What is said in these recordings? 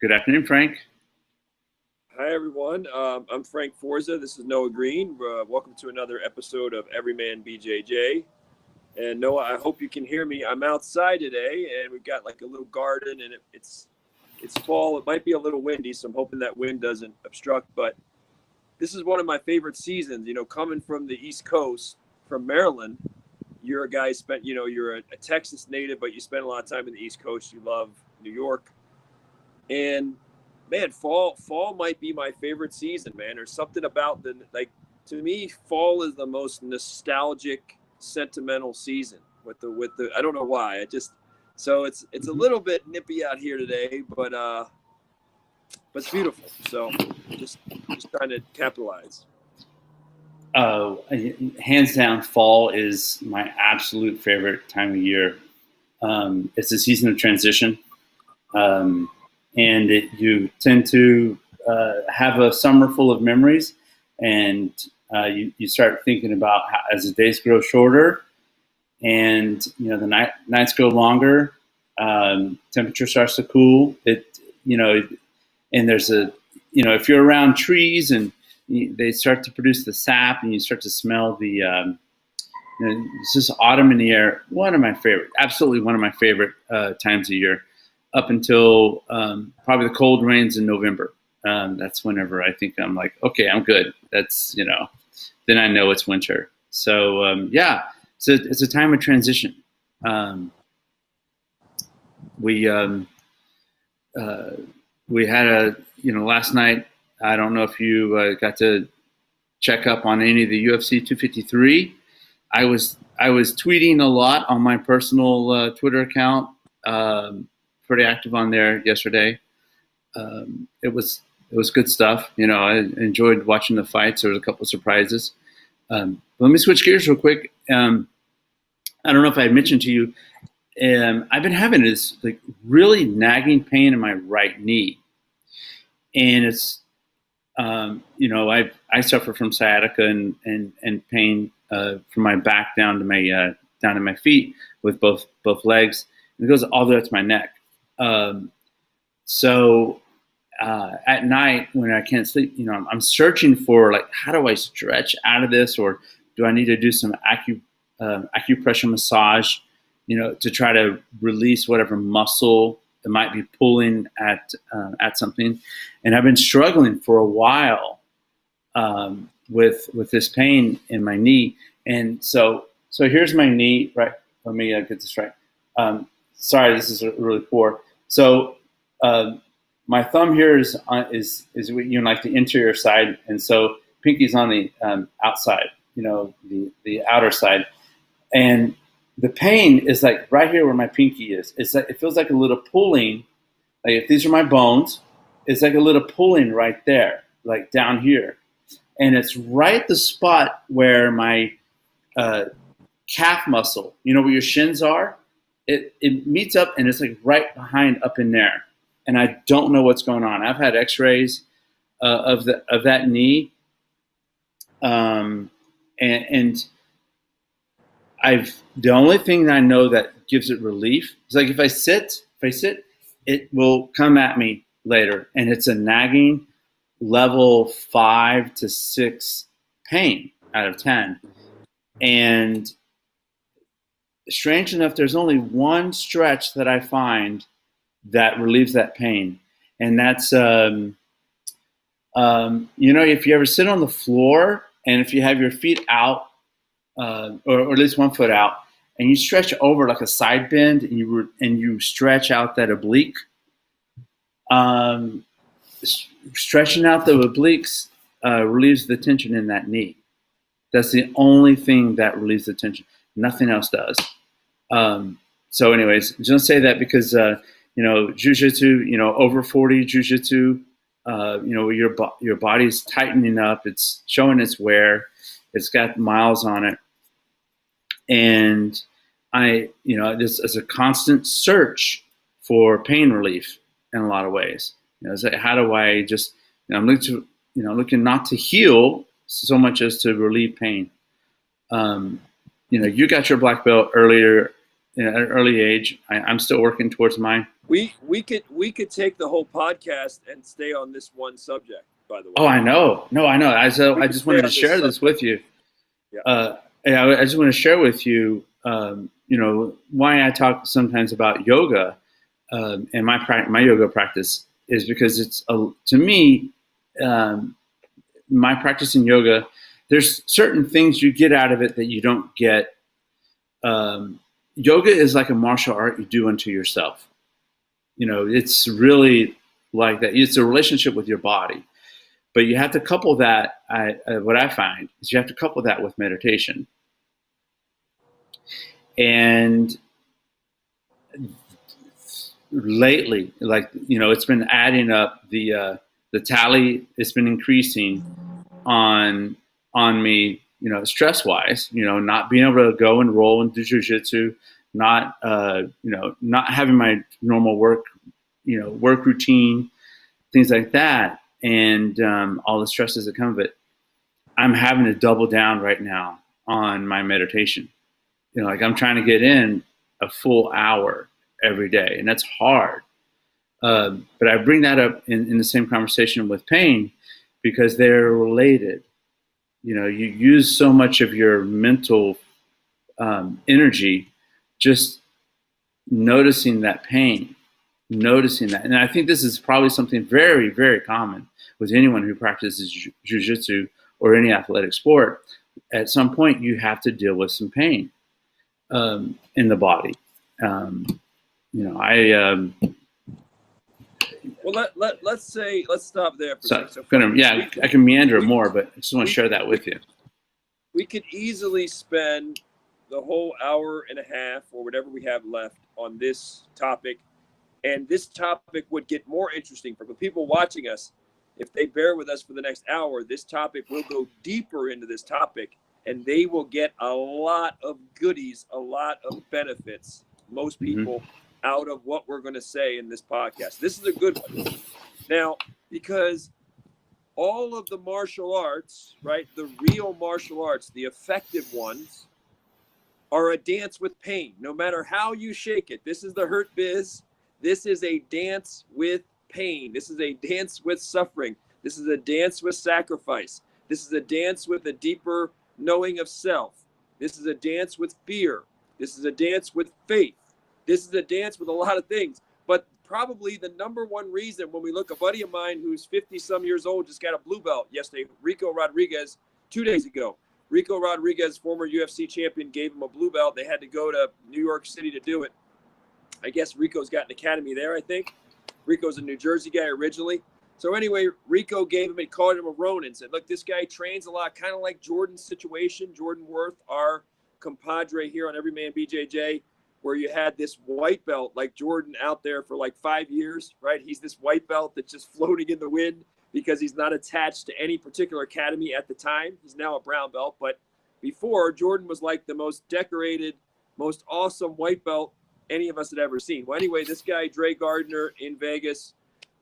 Good afternoon, Frank. Hi, everyone. I'm Frank Forza. This is Noah Green. Welcome to another episode of Everyman BJJ. And Noah, I hope you can hear me. I'm outside today, and we've got like a little garden, and it's fall. It might be a little windy, so I'm hoping that wind doesn't obstruct. But this is one of my favorite seasons. You know, coming from the East Coast, from Maryland, you're a guy you're a Texas native, but you spend a lot of time in the East Coast. You love New York, and man, fall might be my favorite season, man. There's something about to me, fall is the most nostalgic, sentimental season with the I don't know why. It's a little bit nippy out here today, but it's beautiful. So just trying to capitalize. Hands down, fall is my absolute favorite time of year. It's a season of transition. And you tend to have a summer full of memories, and you start thinking about how, as the days grow shorter, and the nights go longer. Temperature starts to cool. And there's if you're around trees and they start to produce the sap, and you start to smell it's just autumn in the air. Absolutely one of my favorite times of year. Up until probably the cold rains in November. That's whenever I think I'm like, okay, I'm good. That's, then I know it's winter. So, it's a time of transition. We had last night, I don't know if you got to check up on any of the UFC 253. I was tweeting a lot on my personal Twitter account. Pretty active on there yesterday. It was good stuff. I enjoyed watching the fights. There was a couple of surprises. Let me switch gears real quick. I don't know if I mentioned to you, I've been having this like really nagging pain in my right knee, and it's I suffer from sciatica and pain from my back down to my feet with both legs, and it goes all the way up to my neck. So at night when I can't sleep, I'm searching for like, how do I stretch out of this, or do I need to do some acupressure massage, to try to release whatever muscle that might be pulling at something. And I've been struggling for a while with this pain in my knee. And so here's my knee, right? Let me get this right. Sorry, this is really poor. So my thumb here is like the interior side, and so pinky's on the outside, the outer side, and the pain is like right here where my pinky is. It's like it feels like a little pulling. Like if these are my bones, it's like a little pulling right there, like down here, and it's right the spot where my calf muscle, where your shins are. It meets up, and it's like right behind up in there, and I don't know what's going on. I've had X-rays of that knee, and the only thing that I know that gives it relief is like if I sit, it will come at me later, and it's a nagging level 5 to 6 pain out of 10, and strange enough, there's only one stretch that I find that relieves that pain, and that's if you ever sit on the floor and if you have your feet out, or at least one foot out, and you stretch over like a side bend, and you stretch out that oblique. Stretching out the obliques relieves the tension in that knee. That's the only thing that relieves the tension. Nothing else does. So anyways, just say that because, jiu-jitsu, over 40 jiu-jitsu, your body's tightening up. It's showing its wear. It's got miles on it. And this is a constant search for pain relief in a lot of ways. It's like, how do I just, I'm looking not to heal so much as to relieve pain. You got your black belt earlier, at an early age. I'm still working towards mine. We could take the whole podcast and stay on this one subject, by the way. Oh, I know. No, I know. I could just stay wanted to on this share this with you. Yeah. Yeah, I just want to share with you, why I talk sometimes about yoga and my yoga practice is because to me, my practice in yoga, there's certain things you get out of it that you don't get. Yoga is like a martial art you do unto yourself. It's really like that. It's a relationship with your body, but you have to couple that. What I find is you have to couple that with meditation. And lately, it's been adding up. The tally, it's been increasing on me, stress wise, not being able to go and roll and do jujitsu, not not having my normal work routine, things like that, and all the stresses that come of it. I'm having to double down right now on my meditation. Like I'm trying to get in a full hour every day, and that's hard. But I bring that up in the same conversation with pain because they're related. You use so much of your mental energy just noticing that pain, noticing that. And I think this is probably something very, very common with anyone who practices jujitsu or any athletic sport. At some point, you have to deal with some pain in the body. Well, let's stop there for a second. I can meander more, but I just want to share that with you. We could easily spend the whole hour and a half or whatever we have left on this topic, and this topic would get more interesting for the people watching us. If they bear with us for the next hour, this topic will go deeper into this topic, and they will get a lot of goodies, a lot of benefits, most people, out of what we're going to say in this podcast. This is a good one. Now, because all of the martial arts, right, the real martial arts, the effective ones, are a dance with pain. No matter how you shake it, this is the Hurt Biz. This is a dance with pain. This is a dance with suffering. This is a dance with sacrifice. This is a dance with a deeper knowing of self. This is a dance with fear. This is a dance with faith. This is a dance with a lot of things. But probably the number one reason when we look, a buddy of mine who's 50 some years old just got a blue belt yesterday, Rico Rodriguez, 2 days ago. Rico Rodriguez, former UFC champion, gave him a blue belt. They had to go to New York City to do it. I guess Rico's got an academy there, I think. Rico's a New Jersey guy originally. So anyway, Rico gave him, he called him a Ronin, said, look, this guy trains a lot, kind of like Jordan's situation. Jordan Worth, our compadre here on Everyman BJJ, where you had this white belt like Jordan out there for like 5 years, right? He's this white belt that's just floating in the wind because he's not attached to any particular academy at the time. He's now a brown belt. But before, Jordan was like the most decorated, most awesome white belt any of us had ever seen. Well, anyway, this guy, Dre Gardner in Vegas,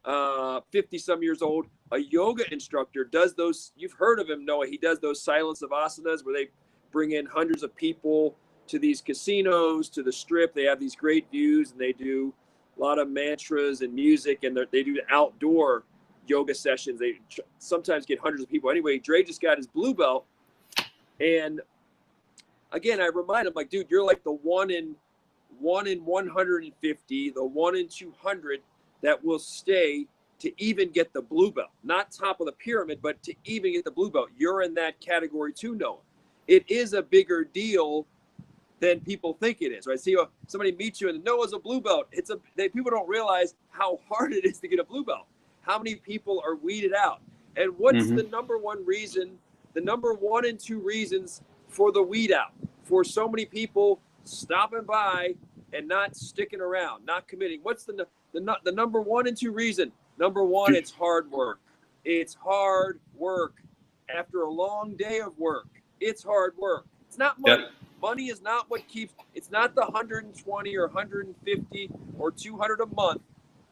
50 some years old, a yoga instructor, does those, you've heard of him, Noah. He does those silence of asanas where they bring in hundreds of people to these casinos, to the strip. They have these great views, and they do a lot of mantras and music, and they do outdoor yoga sessions. They sometimes get hundreds of people. Anyway, Dre just got his blue belt, and again, I remind him, like, dude, you're like the one in 150, the 1 in 200 that will stay to even get the blue belt. Not top of the pyramid, but to even get the blue belt. You're in that category too, Noah. It is a bigger deal than people think it is, right? See, somebody meets you and Noah's a blue belt. People don't realize how hard it is to get a blue belt. How many people are weeded out? And what's the number one reason, the number 1 and 2 reasons for the weed out? For so many people stopping by and not sticking around, not committing. What's the number 1 and 2 reason? Number one, it's hard work. It's hard work. After a long day of work, it's hard work. It's not money. Yep. Money is not what keeps, it's not the 120 or 150 or 200 a month.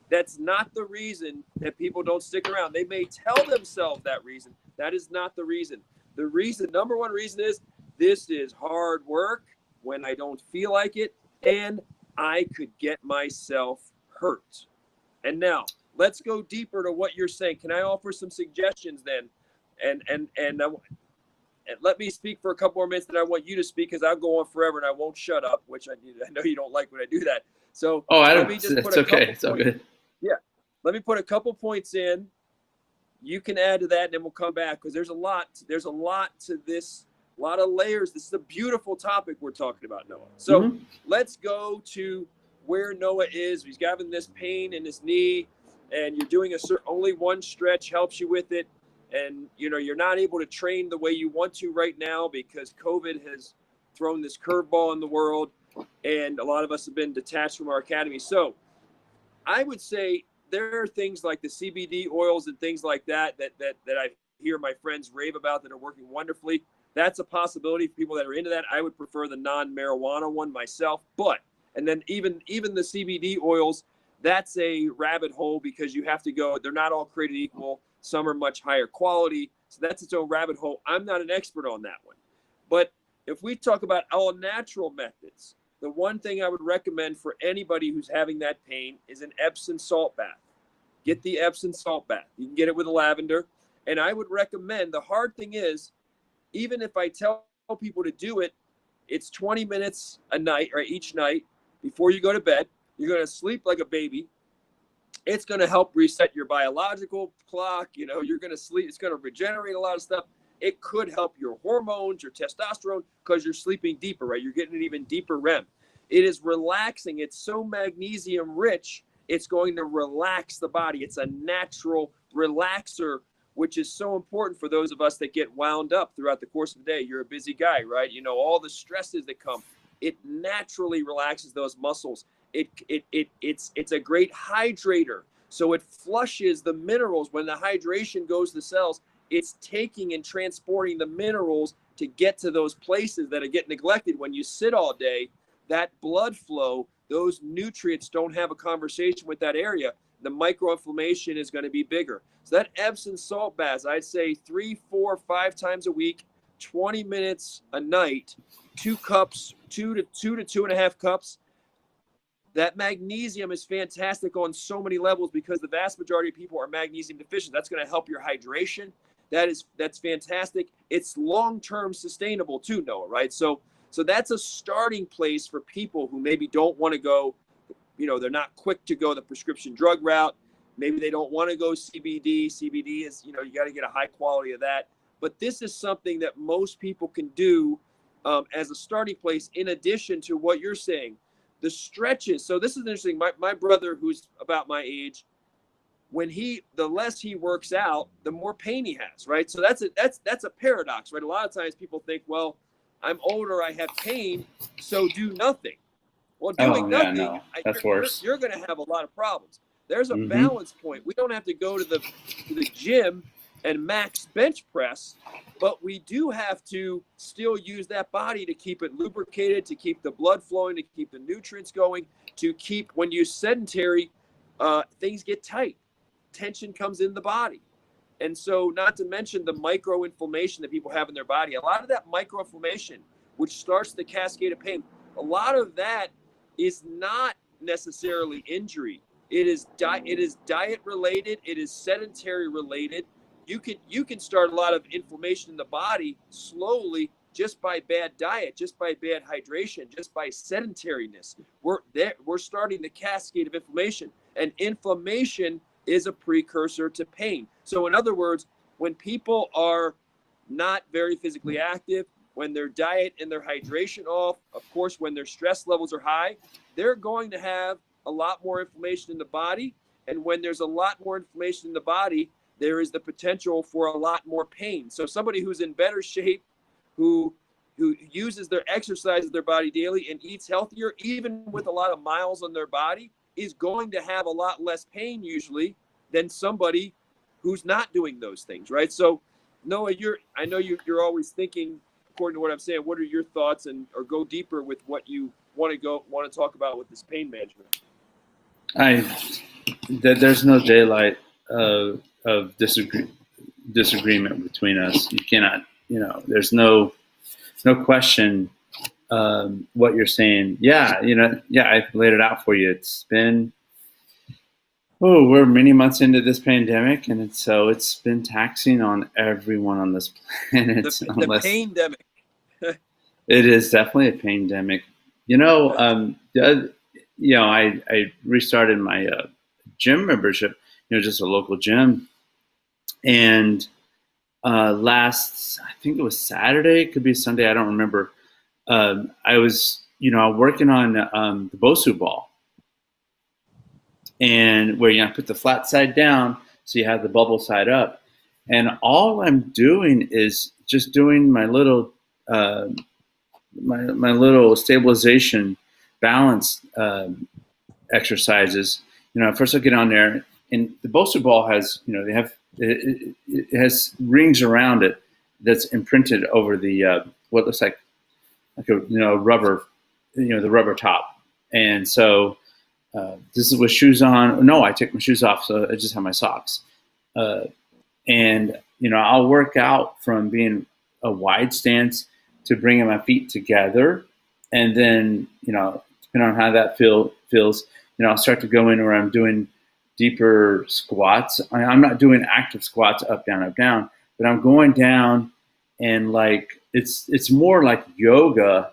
That's not the reason that people don't stick around. They may tell themselves that reason. That is not the reason. The reason, number one reason is, this is hard work when I don't feel like it, and I could get myself hurt. And now let's go deeper to what you're saying. Can I offer some suggestions then? And let me speak for a couple more minutes, then I want you to speak, because I'll go on forever and I won't shut up, which I know you don't like when I do that. So I let don't. me just It's okay. It's all good. Yeah, let me put a couple points in. You can add to that, and then we'll come back, because there's a lot to this, a lot of layers. This is a beautiful topic we're talking about, Noah. So let's go to where Noah is. He's having this pain in his knee, and you're doing only one stretch helps you with it. And, you're not able to train the way you want to right now because COVID has thrown this curveball in the world, and a lot of us have been detached from our academy. So I would say there are things like the CBD oils and things like that I hear my friends rave about that are working wonderfully. That's a possibility for people that are into that. I would prefer the non-marijuana one myself, and then even the CBD oils, that's a rabbit hole, because you have to go, they're not all created equal. Some are much higher quality. So that's its own rabbit hole. I'm not an expert on that one. But if we talk about all natural methods, the one thing I would recommend for anybody who's having that pain is an Epsom salt bath. Get the Epsom salt bath. You can get it with a lavender. And I would recommend, the hard thing is, even if I tell people to do it, it's 20 minutes a night, or each night before you go to bed. You're going to sleep like a baby. It's going to help reset your biological clock. You're going to sleep. It's going to regenerate a lot of stuff. It could help your hormones, your testosterone, because you're sleeping deeper, right? You're getting an even deeper REM. It is relaxing. It's so magnesium rich. It's going to relax the body. It's a natural relaxer, which is so important for those of us that get wound up throughout the course of the day. You're a busy guy, right? All the stresses that come. It naturally relaxes those muscles. It's a great hydrator. So it flushes the minerals. When the hydration goes to the cells, it's taking and transporting the minerals to get to those places that get neglected. When you sit all day, that blood flow, those nutrients don't have a conversation with that area. The microinflammation is going to be bigger. So that Epsom salt bath, I'd say 3, 4, 5 times a week, 20 minutes a night, 2 cups, 2 to 2.5 cups. That magnesium is fantastic on so many levels, because the vast majority of people are magnesium deficient. That's going to help your hydration. That's fantastic. It's long-term sustainable too, Noah, right? So that's a starting place for people who maybe don't want to go, they're not quick to go the prescription drug route. Maybe they don't want to go CBD. CBD is, you got to get a high quality of that. But this is something that most people can do as a starting place, in addition to what you're saying. The stretches. So this is interesting. My brother, who's about my age, the less he works out, the more pain he has, right? So that's a paradox, right? A lot of times people think, well, I'm older, I have pain, so do nothing. Well, doing nothing, no. That's worse. You're going to have a lot of problems. There's a balance point. We don't have to go to the gym and max bench press, but we do have to still use that body to keep it lubricated, to keep the blood flowing, to keep the nutrients going, to keep, when you're sedentary, things get tight. Tension comes in the body. And so, not to mention the microinflammation that people have in their body. A lot of that microinflammation, which starts the cascade of pain, a lot of that is not necessarily injury. It is diet related. It is sedentary related. You can start a lot of inflammation in the body slowly, just by bad diet, just by bad hydration, just by sedentariness. We're starting the cascade of inflammation, and inflammation is a precursor to pain. So in other words, when people are not very physically active, when their diet and their hydration off, of course, when their stress levels are high, they're going to have a lot more inflammation in the body. And when there's a lot more inflammation in the body, there is the potential for a lot more pain. So somebody who's in better shape, who uses their exercise of their body daily and eats healthier, even with a lot of miles on their body, is going to have a lot less pain usually than somebody who's not doing those things, right? So Noah, I know you're always thinking, according to what I'm saying, what are your thoughts, or go deeper with what you want to talk about with this pain management? There's no daylight of disagreement between us. You cannot, there's no question what you're saying. Yeah, I laid it out for you. It's been Oh, we're many months into this pandemic, and it's been taxing on everyone on this planet. The Unless pandemic. it is definitely a pandemic. I restarted my gym membership. Just a local gym, and last I think it was Saturday, it could be Sunday, I don't remember. I was working on the Bosu ball, and where put the flat side down so you have the bubble side up, and all I'm doing is just doing my little my little stabilization balance exercises. First I'll get on there, and the Bosu ball has it has rings around it that's imprinted over the what looks like a rubber, the rubber top, and so this is with shoes on. No, I take my shoes off, so I just have my socks. Uh, and I'll work out from being a wide stance to bringing my feet together, and then depending on how that feels, I'll start to go in where I'm doing deeper squats. I'm not doing active squats up down, but I'm going down, and like it's more like yoga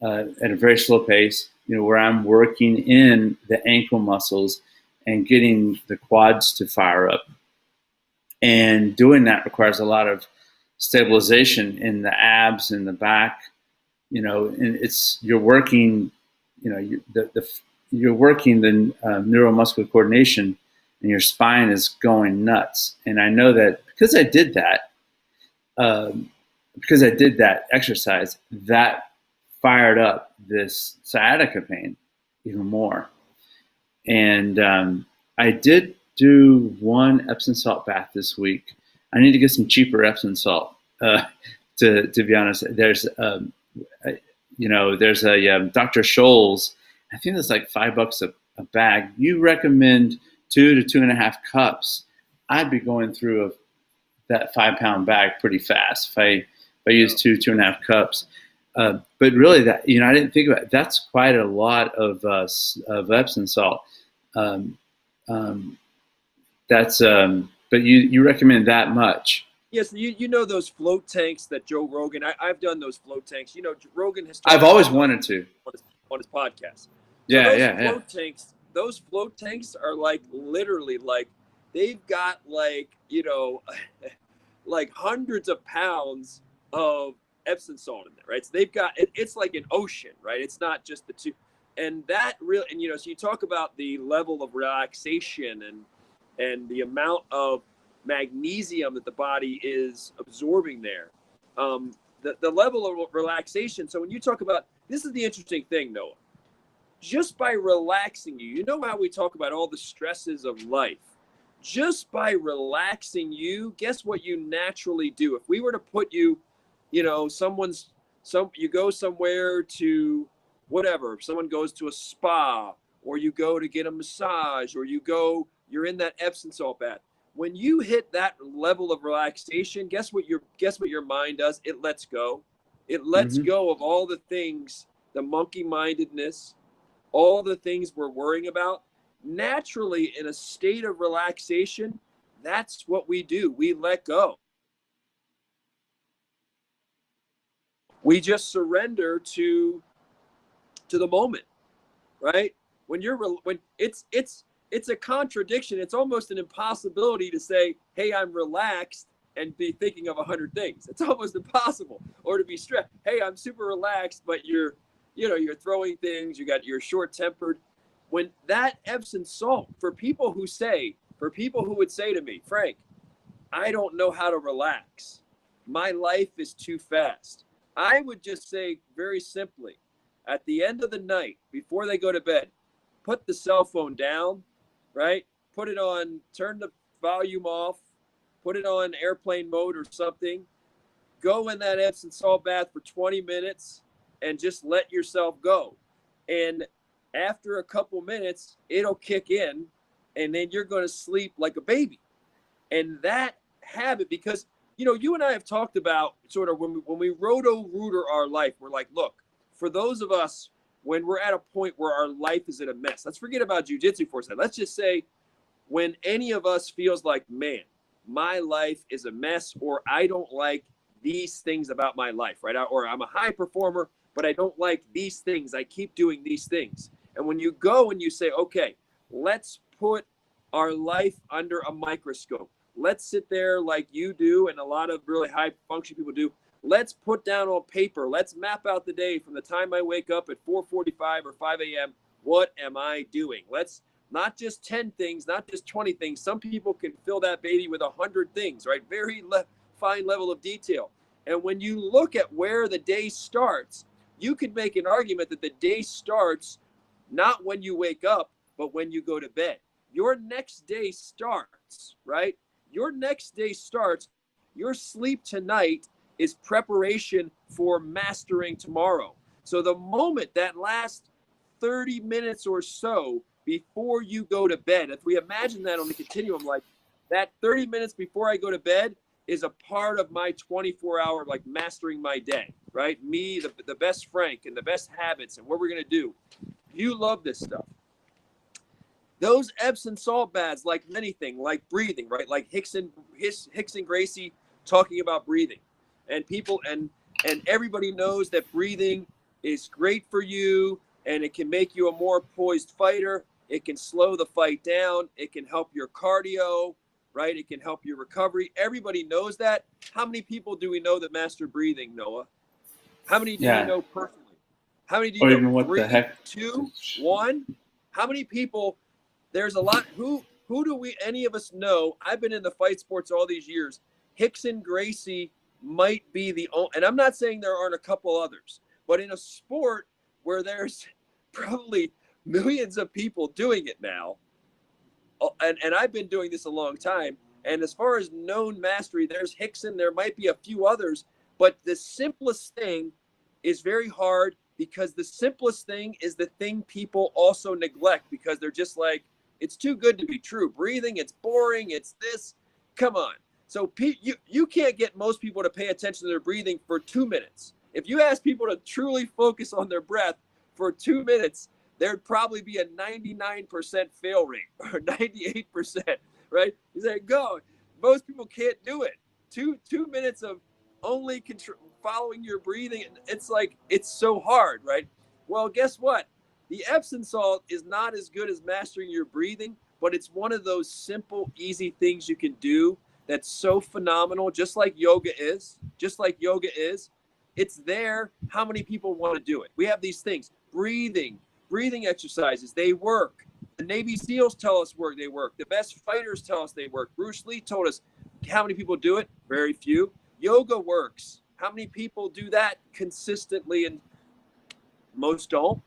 at a very slow pace, where I'm working in the ankle muscles and getting the quads to fire up. And doing that requires a lot of stabilization in the abs and the back, and you're working, you're working the neuromuscular coordination, and your spine is going nuts. And I know that um, because I did that exercise, that fired up this sciatica pain even more. And I did do one Epsom salt bath this week. I need to get some cheaper Epsom salt. To be honest, there's a Dr. Scholl's. I think it's like $5 a bag. You recommend 2 to 2.5 cups. I'd be going through that 5 pound bag pretty fast if I use 2.5 cups. But really, that I didn't think about it. That's quite a lot of Epsom salt. Um, um, but you recommend that much? Yes, you know those float tanks that Joe Rogan. I've done those float tanks. Rogan has. I've always wanted to on his podcast. Those float tanks are like literally like they've got like like hundreds of pounds of Epsom salt in there, right? So they've got it's like an ocean, right? It's not just the two, and that really, and so you talk about the level of relaxation and the amount of magnesium that the body is absorbing there, the level of relaxation. So when you talk about this, is the interesting thing, Noah. Just by relaxing you know how we talk about all the stresses of life. Just by relaxing you, guess what you naturally do? If we were to put you, you go somewhere to whatever, if someone goes to a spa, or you go to get a massage, or you're in that Epsom salt bath. When you hit that level of relaxation, guess what your mind does? It lets go. It lets go of all the things, the monkey-mindedness, all the things we're worrying about. Naturally, in a state of relaxation, that's what we do. We let go. We just surrender to the moment, right? When it's a contradiction. It's almost an impossibility to say, "Hey, I'm relaxed," and be thinking of 100 things. It's almost impossible. Or to be stressed. Hey, I'm super relaxed, but you're throwing things. You're short-tempered. When that Epsom salt, for people who would say to me, Frank, I don't know how to relax. My life is too fast. I would just say very simply, at the end of the night, before they go to bed, put the cell phone down, right? Put it on, turn the volume off, put it on airplane mode or something. Go in that Epsom salt bath for 20 minutes and just let yourself go. And after a couple minutes, it'll kick in, and then you're going to sleep like a baby. And that habit, because you and I have talked about sort of when we roto-rooter our life, we're like, look, for those of us, when we're at a point where our life is in a mess, let's forget about jiu-jitsu for a second. Let's just say when any of us feels like, man, my life is a mess, or I don't like these things about my life, right? Or I'm a high performer, but I don't like these things. I keep doing these things. And when you go and you say, okay, let's put our life under a microscope. Let's sit there like you do and a lot of really high function people do. Let's put down on paper. Let's map out the day from the time I wake up at 4:45 or 5 a.m. What am I doing? Let's not just 10 things, not just 20 things. Some people can fill that baby with 100 things, right? Very fine level of detail. And when you look at where the day starts, you could make an argument that the day starts not when you wake up, but when you go to bed. Your next day starts, right? Your next day starts. Your sleep tonight is preparation for mastering tomorrow. So the moment, that last 30 minutes or so before you go to bed, if we imagine that on the continuum, like that 30 minutes before I go to bed is a part of my 24-hour, like mastering my day, right? Me, the best Frank, and the best habits and what we're going to do. You love this stuff. Those Epsom salt baths, like anything, like breathing, right? Like Hicks and Gracie talking about breathing. And people and everybody knows that breathing is great for you, and it can make you a more poised fighter. It can slow the fight down. It can help your cardio, right? It can help your recovery. Everybody knows that. How many people do we know that master breathing, Noah? How many do you know personally? How many do you or know? even what 3, the heck? 2, 1? How many people? There's a lot. Who do we, any of us know? I've been in the fight sports all these years. Hicks and Gracie might be the only, and I'm not saying there aren't a couple others, but in a sport where there's probably millions of people doing it now, and I've been doing this a long time, and as far as known mastery, there's Hickson, there might be a few others, but the simplest thing is very hard, because the simplest thing is the thing people also neglect, because they're just like, it's too good to be true. Breathing, it's boring, it's this. Come on. So you can't get most people to pay attention to their breathing for 2 minutes. If you ask people to truly focus on their breath for 2 minutes, there'd probably be a 99% fail rate or 98%, right? You say, go. Most people can't do it. Two minutes of only following your breathing. It's like, it's so hard, right? Well, guess what? The Epsom salt is not as good as mastering your breathing, but it's one of those simple, easy things you can do that's so phenomenal, just like yoga is. It's there. How many people want to do it? We have these things, breathing exercises. They work. The Navy SEALs tell us they work. The best fighters tell us they work. Bruce Lee told us. How many people do it? Very few. Yoga works. How many people do that consistently? And most don't.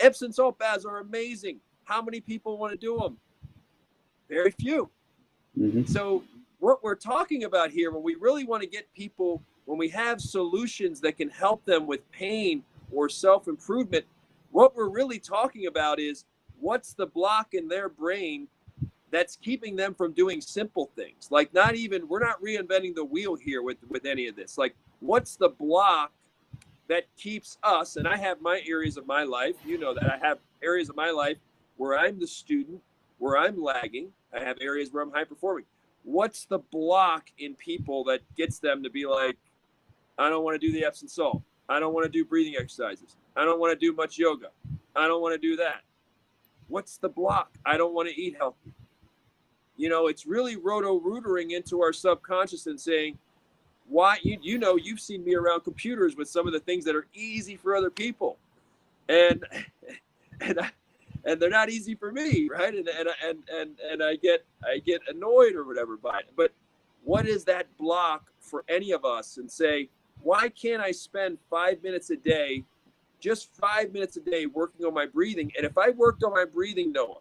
Epsom salt baths are amazing. How many people want to do them? Very few. Mm-hmm. So what we're talking about here, when we really want to get people, when we have solutions that can help them with pain or self-improvement, what we're really talking about is what's the block in their brain that's keeping them from doing simple things. Like, we're not reinventing the wheel here with any of this. Like, what's the block that keeps us, and I have my areas of my life, you know that I have areas of my life where I'm the student, where I'm lagging. I have areas where I'm high performing. What's the block in people that gets them to be like, I don't want to do the Epsom salt. I don't want to do breathing exercises. I don't want to do much yoga. I don't want to do that. What's the block? I don't want to eat healthy. It's really roto-rootering into our subconscious and saying, why, you've seen me around computers with some of the things that are easy for other people, and they're not easy for me, right? And I get annoyed or whatever by it. But what is that block for any of us? And say, why can't I spend 5 minutes a day, just 5 minutes a day, working on my breathing? And if I worked on my breathing, Noah,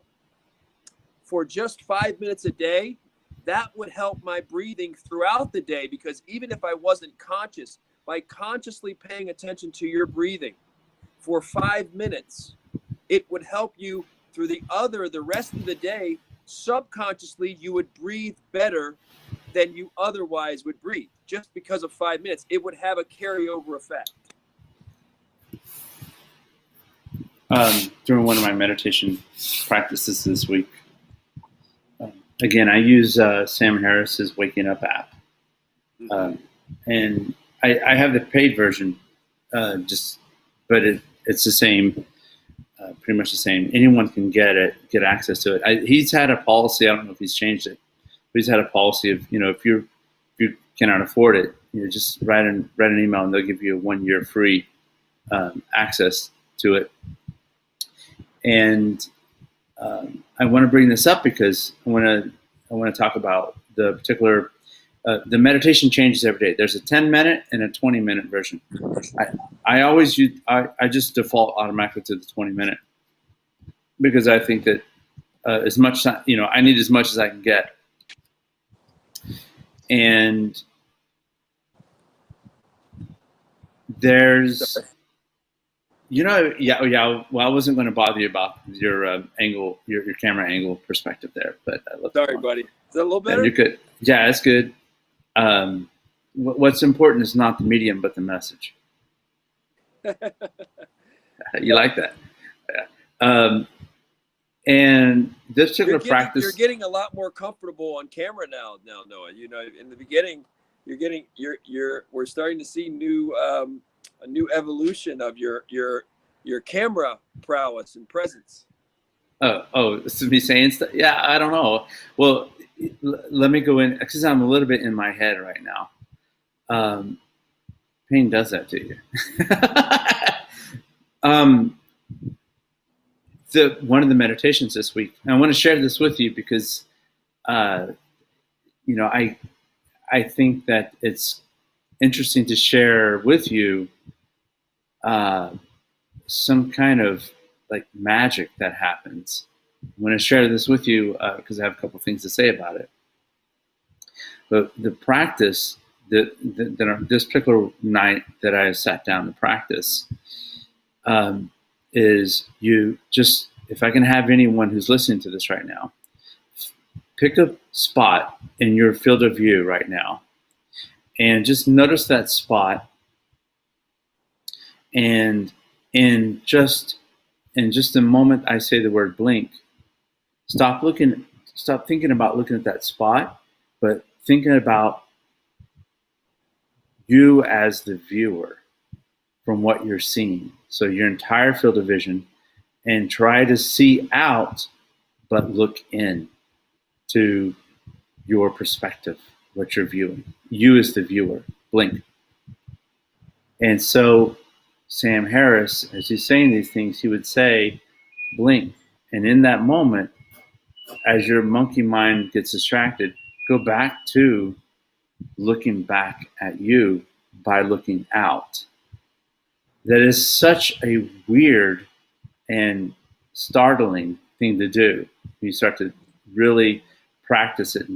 for just 5 minutes a day, that would help my breathing throughout the day, because even if I wasn't conscious, by consciously paying attention to your breathing for 5 minutes, it would help you through the rest of the day. Subconsciously, you would breathe better than you otherwise would breathe, just because of 5 minutes. It would have a carryover effect. During one of my meditation practices this week, again, I use Sam Harris's Waking Up app, and I have the paid version, but it's the same, pretty much the same. Anyone can get access to it. He's had a policy. I don't know if he's changed it, but he's had a policy of, if you cannot afford it, just write an email and they'll give you a 1 year free access to it. And I want to bring this up because I want to talk about the particular the meditation changes every day. There's a 10-minute and a 20-minute version. I always use I just default automatically to the 20-minute because I think that as much I need as much as I can get. And there's well, I wasn't going to bother you about your angle, your camera angle perspective there, but I love. Sorry, buddy. Is that a little better? You're good. Yeah, it's good. What's important is not the medium, but the message. You like that? Yeah. And this particular practice, you're getting a lot more comfortable on camera now, Noah. In the beginning, we're starting to see a new evolution of your camera prowess and presence. Oh, this is me saying stuff. Yeah, I don't know. Well, let me go in because I'm a little bit in my head right now. Pain does that to you. One of the meditations this week, and I want to share this with you because, I think that it's interesting to share with you some kind of like magic that happens. I'm going to share this with you because I have a couple things to say about it. But the practice this particular night that I sat down to practice is if I can have anyone who's listening to this right now, pick a spot in your field of view right now and just notice that spot, and in just the moment I say the word blink, stop thinking about looking at that spot, but thinking about you as the viewer from what you're seeing. So your entire field of vision, and try to see out, but look in to your perspective, what you're viewing. You as the viewer, blink. And so Sam Harris, as he's saying these things, he would say, blink. And in that moment, as your monkey mind gets distracted, go back to looking back at you by looking out. That is such a weird and startling thing to do. You start to really practice it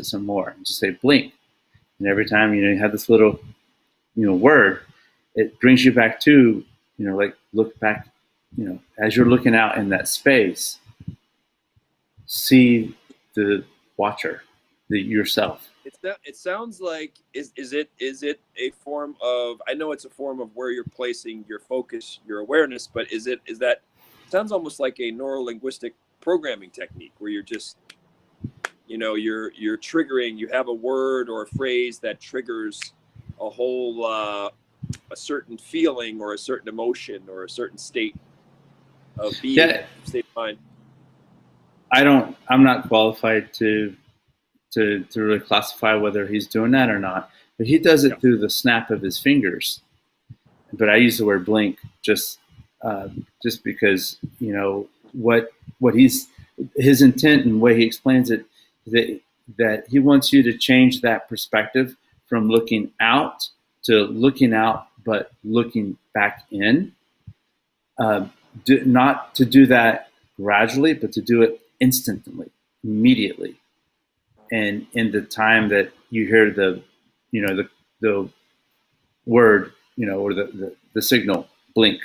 some more. And just say blink. And every time you have this little word, it brings you back to like look back, as you're looking out in that space, see the watcher, yourself. It sounds like is it a form of, I know it's a form of where you're placing your focus, your awareness, but sounds almost like a neuro-linguistic programming technique where you're just you're triggering, you have a word or a phrase that triggers a whole a certain feeling or a certain emotion or a certain state of being, state of mind. I'm not qualified to really classify whether he's doing that or not, but he does it through the snap of his fingers. But I use the word blink just because what his intent and the way he explains it, that he wants you to change that perspective from looking out to looking out, but looking back in. Not to do that gradually, but to do it instantly, immediately. And in the time that you hear the word, or the signal, blink.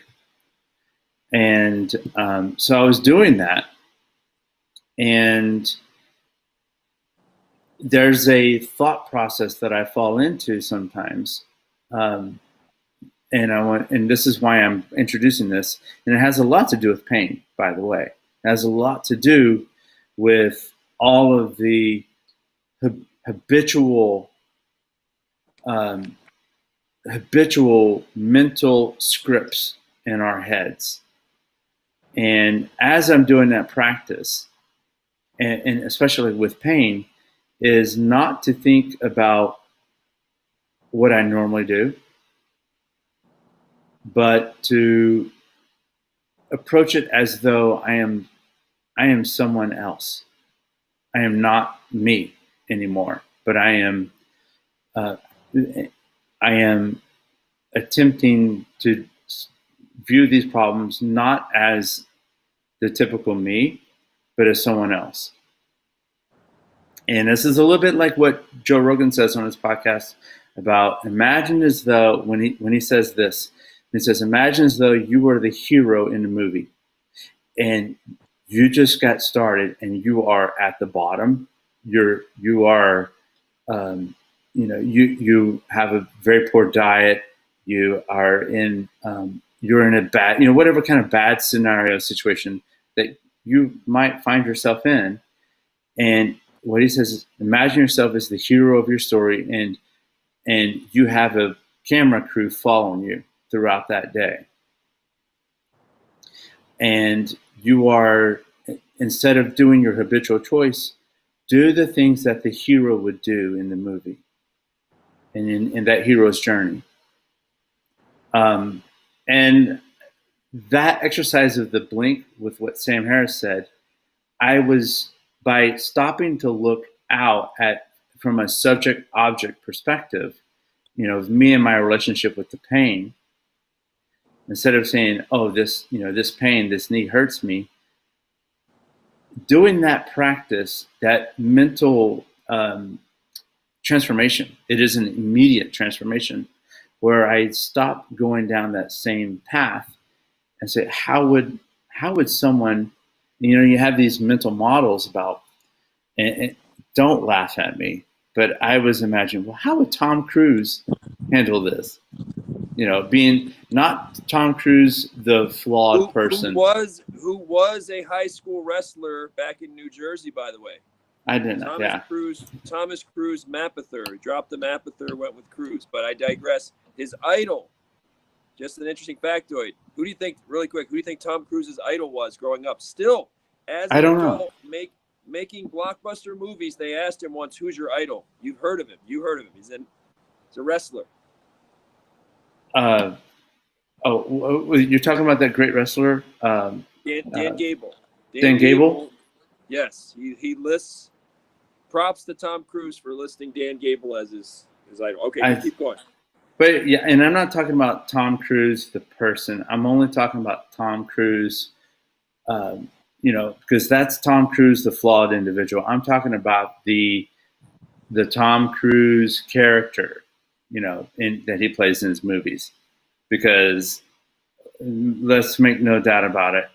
And so I was doing that, and there's a thought process that I fall into sometimes, and this is why I'm introducing this, and it has a lot to do with pain, by the way. It has a lot to do with all of the habitual habitual mental scripts in our heads. And as I'm doing that practice, and especially with pain, is not to think about what I normally do, but to approach it as though I am someone else. I am not me anymore, but uh, I am attempting to view these problems not as the typical me, but as someone else. And this is a little bit like what Joe Rogan says on his podcast about imagine as though when he says this, he says, imagine as though you were the hero in the movie and you just got started and you are at the bottom. You are you have a very poor diet. You are in you're in a bad whatever kind of bad scenario situation that you might find yourself in. And what he says is, imagine yourself as the hero of your story, and you have a camera crew following you throughout that day. And you are, instead of doing your habitual choice, do the things that the hero would do in the movie and in that hero's journey. And that exercise of the blink with what Sam Harris said, I was, by stopping to look out at from a subject object perspective, of me and my relationship with the pain, instead of saying, oh, this pain, this knee hurts me, doing that practice, that mental transformation, it is an immediate transformation where I stop going down that same path and say, how would someone, you have these mental models about, and don't laugh at me, but I was imagining, well, how would Tom Cruise handle this? Being not Tom Cruise, the flawed person. Who was a high school wrestler back in New Jersey, by the way. I didn't know. Yeah. Thomas Cruise Mapother. He dropped the Mapother, went with Cruise. But I digress. His idol, just an interesting factoid. Who do you think Tom Cruise's idol was growing up? Still, as an adult, making blockbuster movies, they asked him once, who's your idol? You've heard of him. He's a wrestler. You're talking about that great wrestler? Dan Gable. Dan Gable? Yes. He lists, props to Tom Cruise for listing Dan Gable as his idol. Okay, keep going. But yeah, and I'm not talking about Tom Cruise, the person. I'm only talking about Tom Cruise, because that's Tom Cruise, the flawed individual. I'm talking about the Tom Cruise character, that he plays in his movies. Because let's make no doubt about it,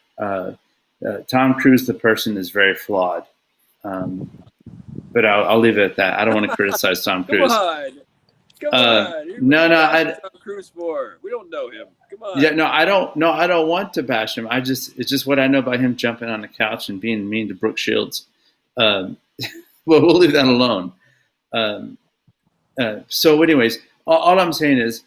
Tom Cruise, the person, is very flawed. But I'll leave it at that. I don't want to criticize Tom Cruise. Come on. No, Tom Cruise for? We don't know him. Come on. Yeah, no, I don't want to bash him. It's just what I know about him jumping on the couch and being mean to Brooke Shields. Well, we'll leave that alone. So anyways, all I'm saying is,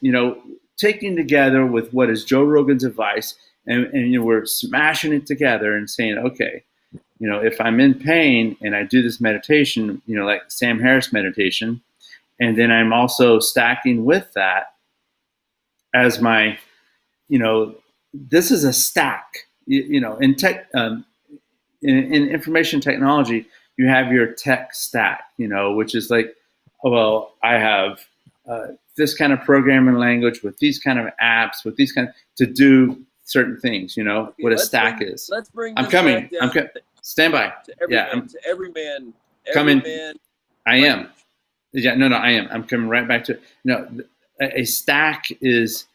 taking together with what is Joe Rogan's advice, and we're smashing it together and saying, okay, if I'm in pain and I do this meditation, like Sam Harris meditation, and then I'm also stacking with that as my, this is a stack, in tech, in information technology, you have your tech stack, which is like, well, I have this kind of programming language with these kind of apps, with these kind of, to do certain things, okay, what a stack is. Let's bring I'm coming. Stand by. To Everyman. Coming. I am. Yeah, no, I am. I'm coming right back to it. No, a stack is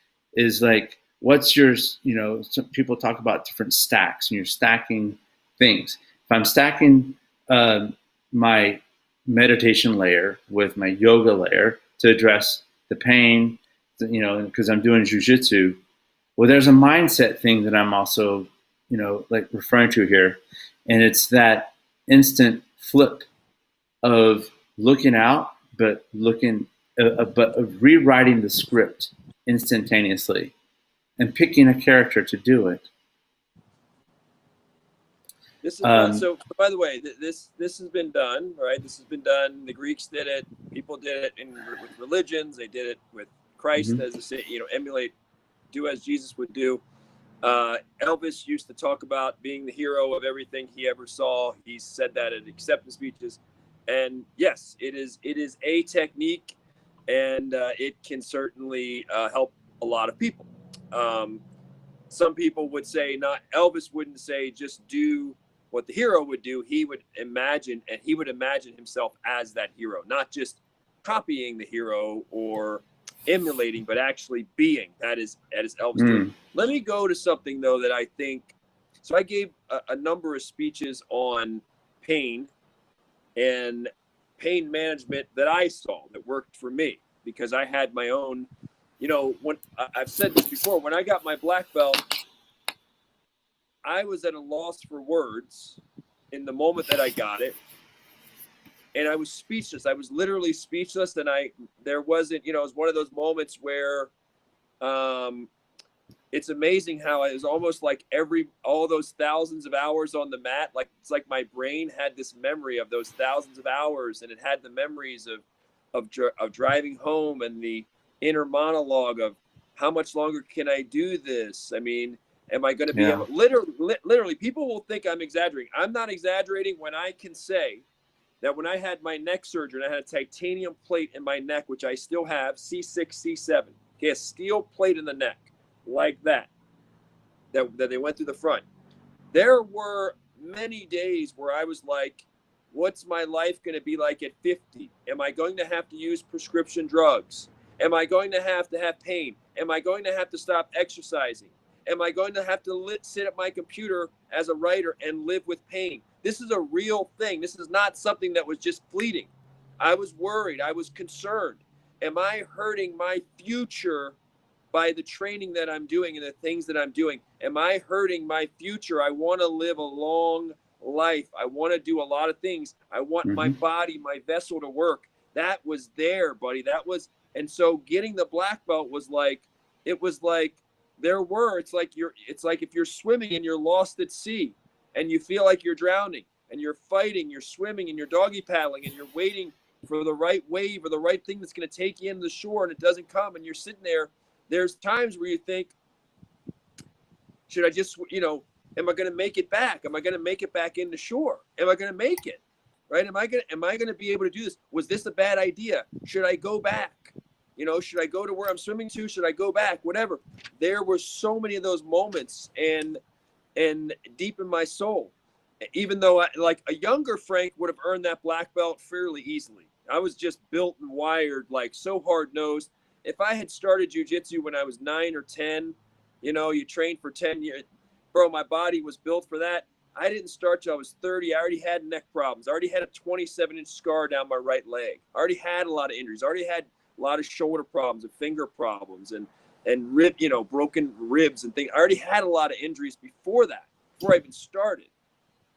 like, what's your, some people talk about different stacks, and you're stacking things. If I'm stacking my meditation layer with my yoga layer to address the pain, because I'm doing jujitsu, well, there's a mindset thing that I'm also, like referring to here. And it's that instant flip of looking out, but rewriting the script instantaneously and picking a character to do it. This is so. By the way, this has been done, right? This has been done. The Greeks did it. People did it with religions. They did it with Christ, as emulate, do as Jesus would do. Elvis used to talk about being the hero of everything he ever saw. He said that at acceptance speeches, and yes, it is a technique, and it can certainly help a lot of people. Some people would say, not Elvis wouldn't say just do what the hero would do. He would imagine himself as that hero, not just copying the hero or emulating, but actually being. That is Elvis doing. Let me go to something though that I think. So I gave a number of speeches on pain and pain management that I saw that worked for me, because I had my own. When I've said this before, when I got my black belt, I was at a loss for words in the moment that I got it. And I was speechless. I was literally speechless. And there wasn't, it was one of those moments where it's amazing how it was almost like all those thousands of hours on the mat, like it's like my brain had this memory of those thousands of hours, and it had the memories of driving home and the inner monologue of how much longer can I do this? I mean, am I going to be able? Literally, people will think I'm exaggerating. I'm not exaggerating when I can say that when I had my neck surgery, and I had a titanium plate in my neck, which I still have, C6, C7, okay, a steel plate in the neck, like that they went through the front. There were many days where I was like, what's my life going to be like at 50? Am I going to have to use prescription drugs? Am I going to have pain? Am I going to have to stop exercising? Am I going to have to sit at my computer as a writer and live with pain? This is a real thing. This is not something that was just fleeting. I was worried. I was concerned. Am I hurting my future by the training that I'm doing and the things that I'm doing? Am I hurting my future? I want to live a long life. I want to do a lot of things. I want my body, my vessel to work. That was there, buddy. That was, and so getting the black belt was like, it was like, it's like if you're swimming and you're lost at sea and you feel like you're drowning and you're fighting, you're swimming and you're doggy paddling and you're waiting for the right wave or the right thing that's going to take you into the shore, and it doesn't come, and you're sitting there. There's times where you think, should I just, am I going to make it back? Am I going to make it back into shore? Am I going to make it? Right? Am I going to be able to do this? Was this a bad idea? Should I go back? Should I go to where I'm swimming to? Should I go back? Whatever. There were so many of those moments, and deep in my soul, even though like a younger Frank would have earned that black belt fairly easily. I was just built and wired, like so hard-nosed. If I had started jiu-jitsu when I was 9 or 10, you trained for 10 years, bro, my body was built for that. I didn't start till I was 30. I already had neck problems. I already had a 27-inch scar down my right leg. I already had a lot of injuries. I already had a lot of shoulder problems and finger problems and rib, broken ribs and things. I already had a lot of injuries before I even started.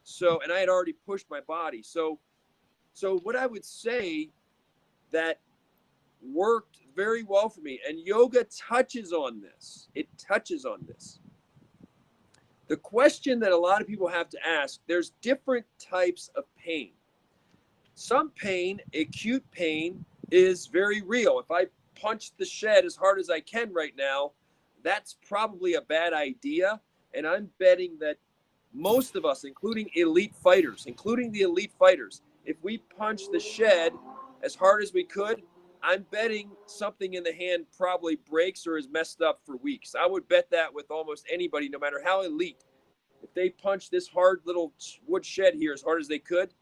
So, and I had already pushed my body. So what I would say that worked very well for me, and yoga touches on this. It touches on this. The question that a lot of people have to ask, there's different types of pain. Some pain, acute pain, is very real. If I punch the shed as hard as I can right now, that's probably a bad idea. And I'm betting that most of us, including the elite fighters, if we punch the shed as hard as we could, I'm betting something in the hand probably breaks or is messed up for weeks. I would bet that with almost anybody, no matter how elite. If they punch this hard little wood shed here as hard as they could,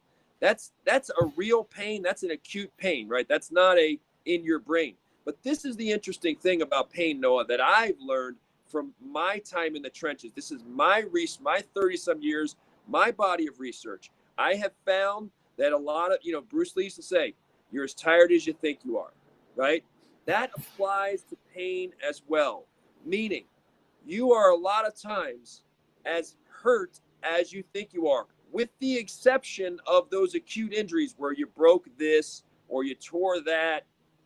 that's a real pain. That's an acute pain, right? That's not a in your brain. But this is the interesting thing about pain, Noah, that I've learned from my time in the trenches. This is my 30-some years, my body of research. I have found that a lot of, Bruce Lee used to say, you're as tired as you think you are, right? That applies to pain as well, meaning you are a lot of times as hurt as you think you are. with the exception of those acute injuries where you broke this or you tore that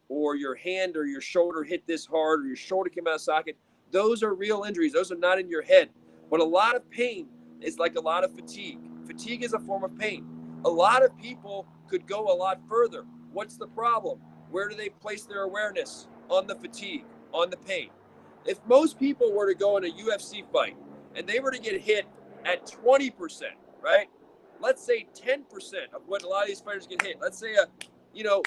or your hand or your shoulder hit this hard or your shoulder came out of socket. Those are real injuries. Those are not in your head. But a lot of pain is like a lot of fatigue. Fatigue is a form of pain. A lot of people could go a lot further. What's the problem? Where do they place their awareness? On the fatigue, on the pain. If most people were to go in a UFC fight and they were to get hit at 20%, right? Let's say 10% of what a lot of these fighters get hit. Let's say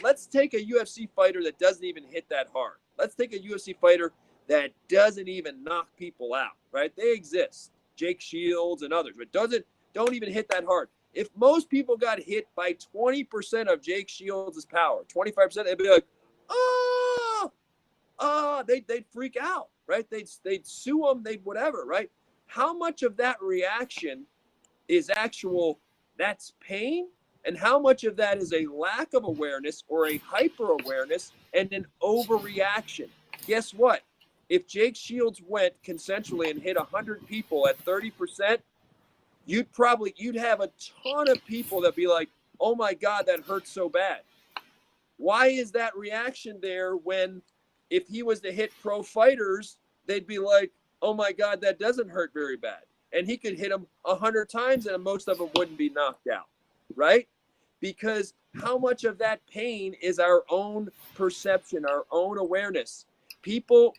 let's take a UFC fighter that doesn't even hit that hard. Let's take a UFC fighter that doesn't even knock people out, right? They exist. Jake Shields and others, but don't even hit that hard. If most people got hit by 20% of Jake Shields' power, 25%, they'd be like, they'd freak out, right? They'd sue them, they'd whatever, right? How much of that reaction is that's pain? And how much of that is a lack of awareness or a hyper awareness and an overreaction? Guess what? If Jake Shields went consensually and hit 100 people at 30%, you'd have a ton of people that be like, oh my God, that hurts so bad. Why is that reaction there when if he was to hit pro fighters, they'd be like, oh my God, that doesn't hurt very bad. And he could hit them 100 times and most of them wouldn't be knocked out, right? Because how much of that pain is our own perception, our own awareness? People,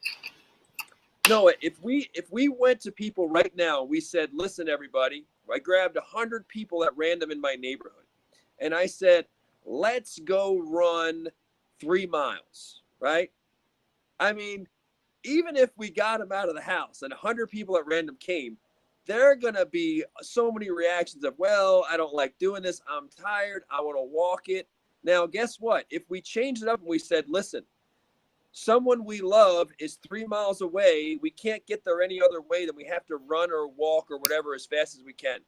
no, if we went to people right now, we said, listen, everybody, I grabbed 100 people at random in my neighborhood. And I said, let's go run 3 miles, right? I mean, even if we got them out of the house and 100 people at random came, there are going to be so many reactions of, well, I don't like doing this. I'm tired. I want to walk it. Now, guess what? If we changed it up and we said, listen, someone we love is 3 miles away. We can't get there any other way than we have to run or walk or whatever as fast as we can.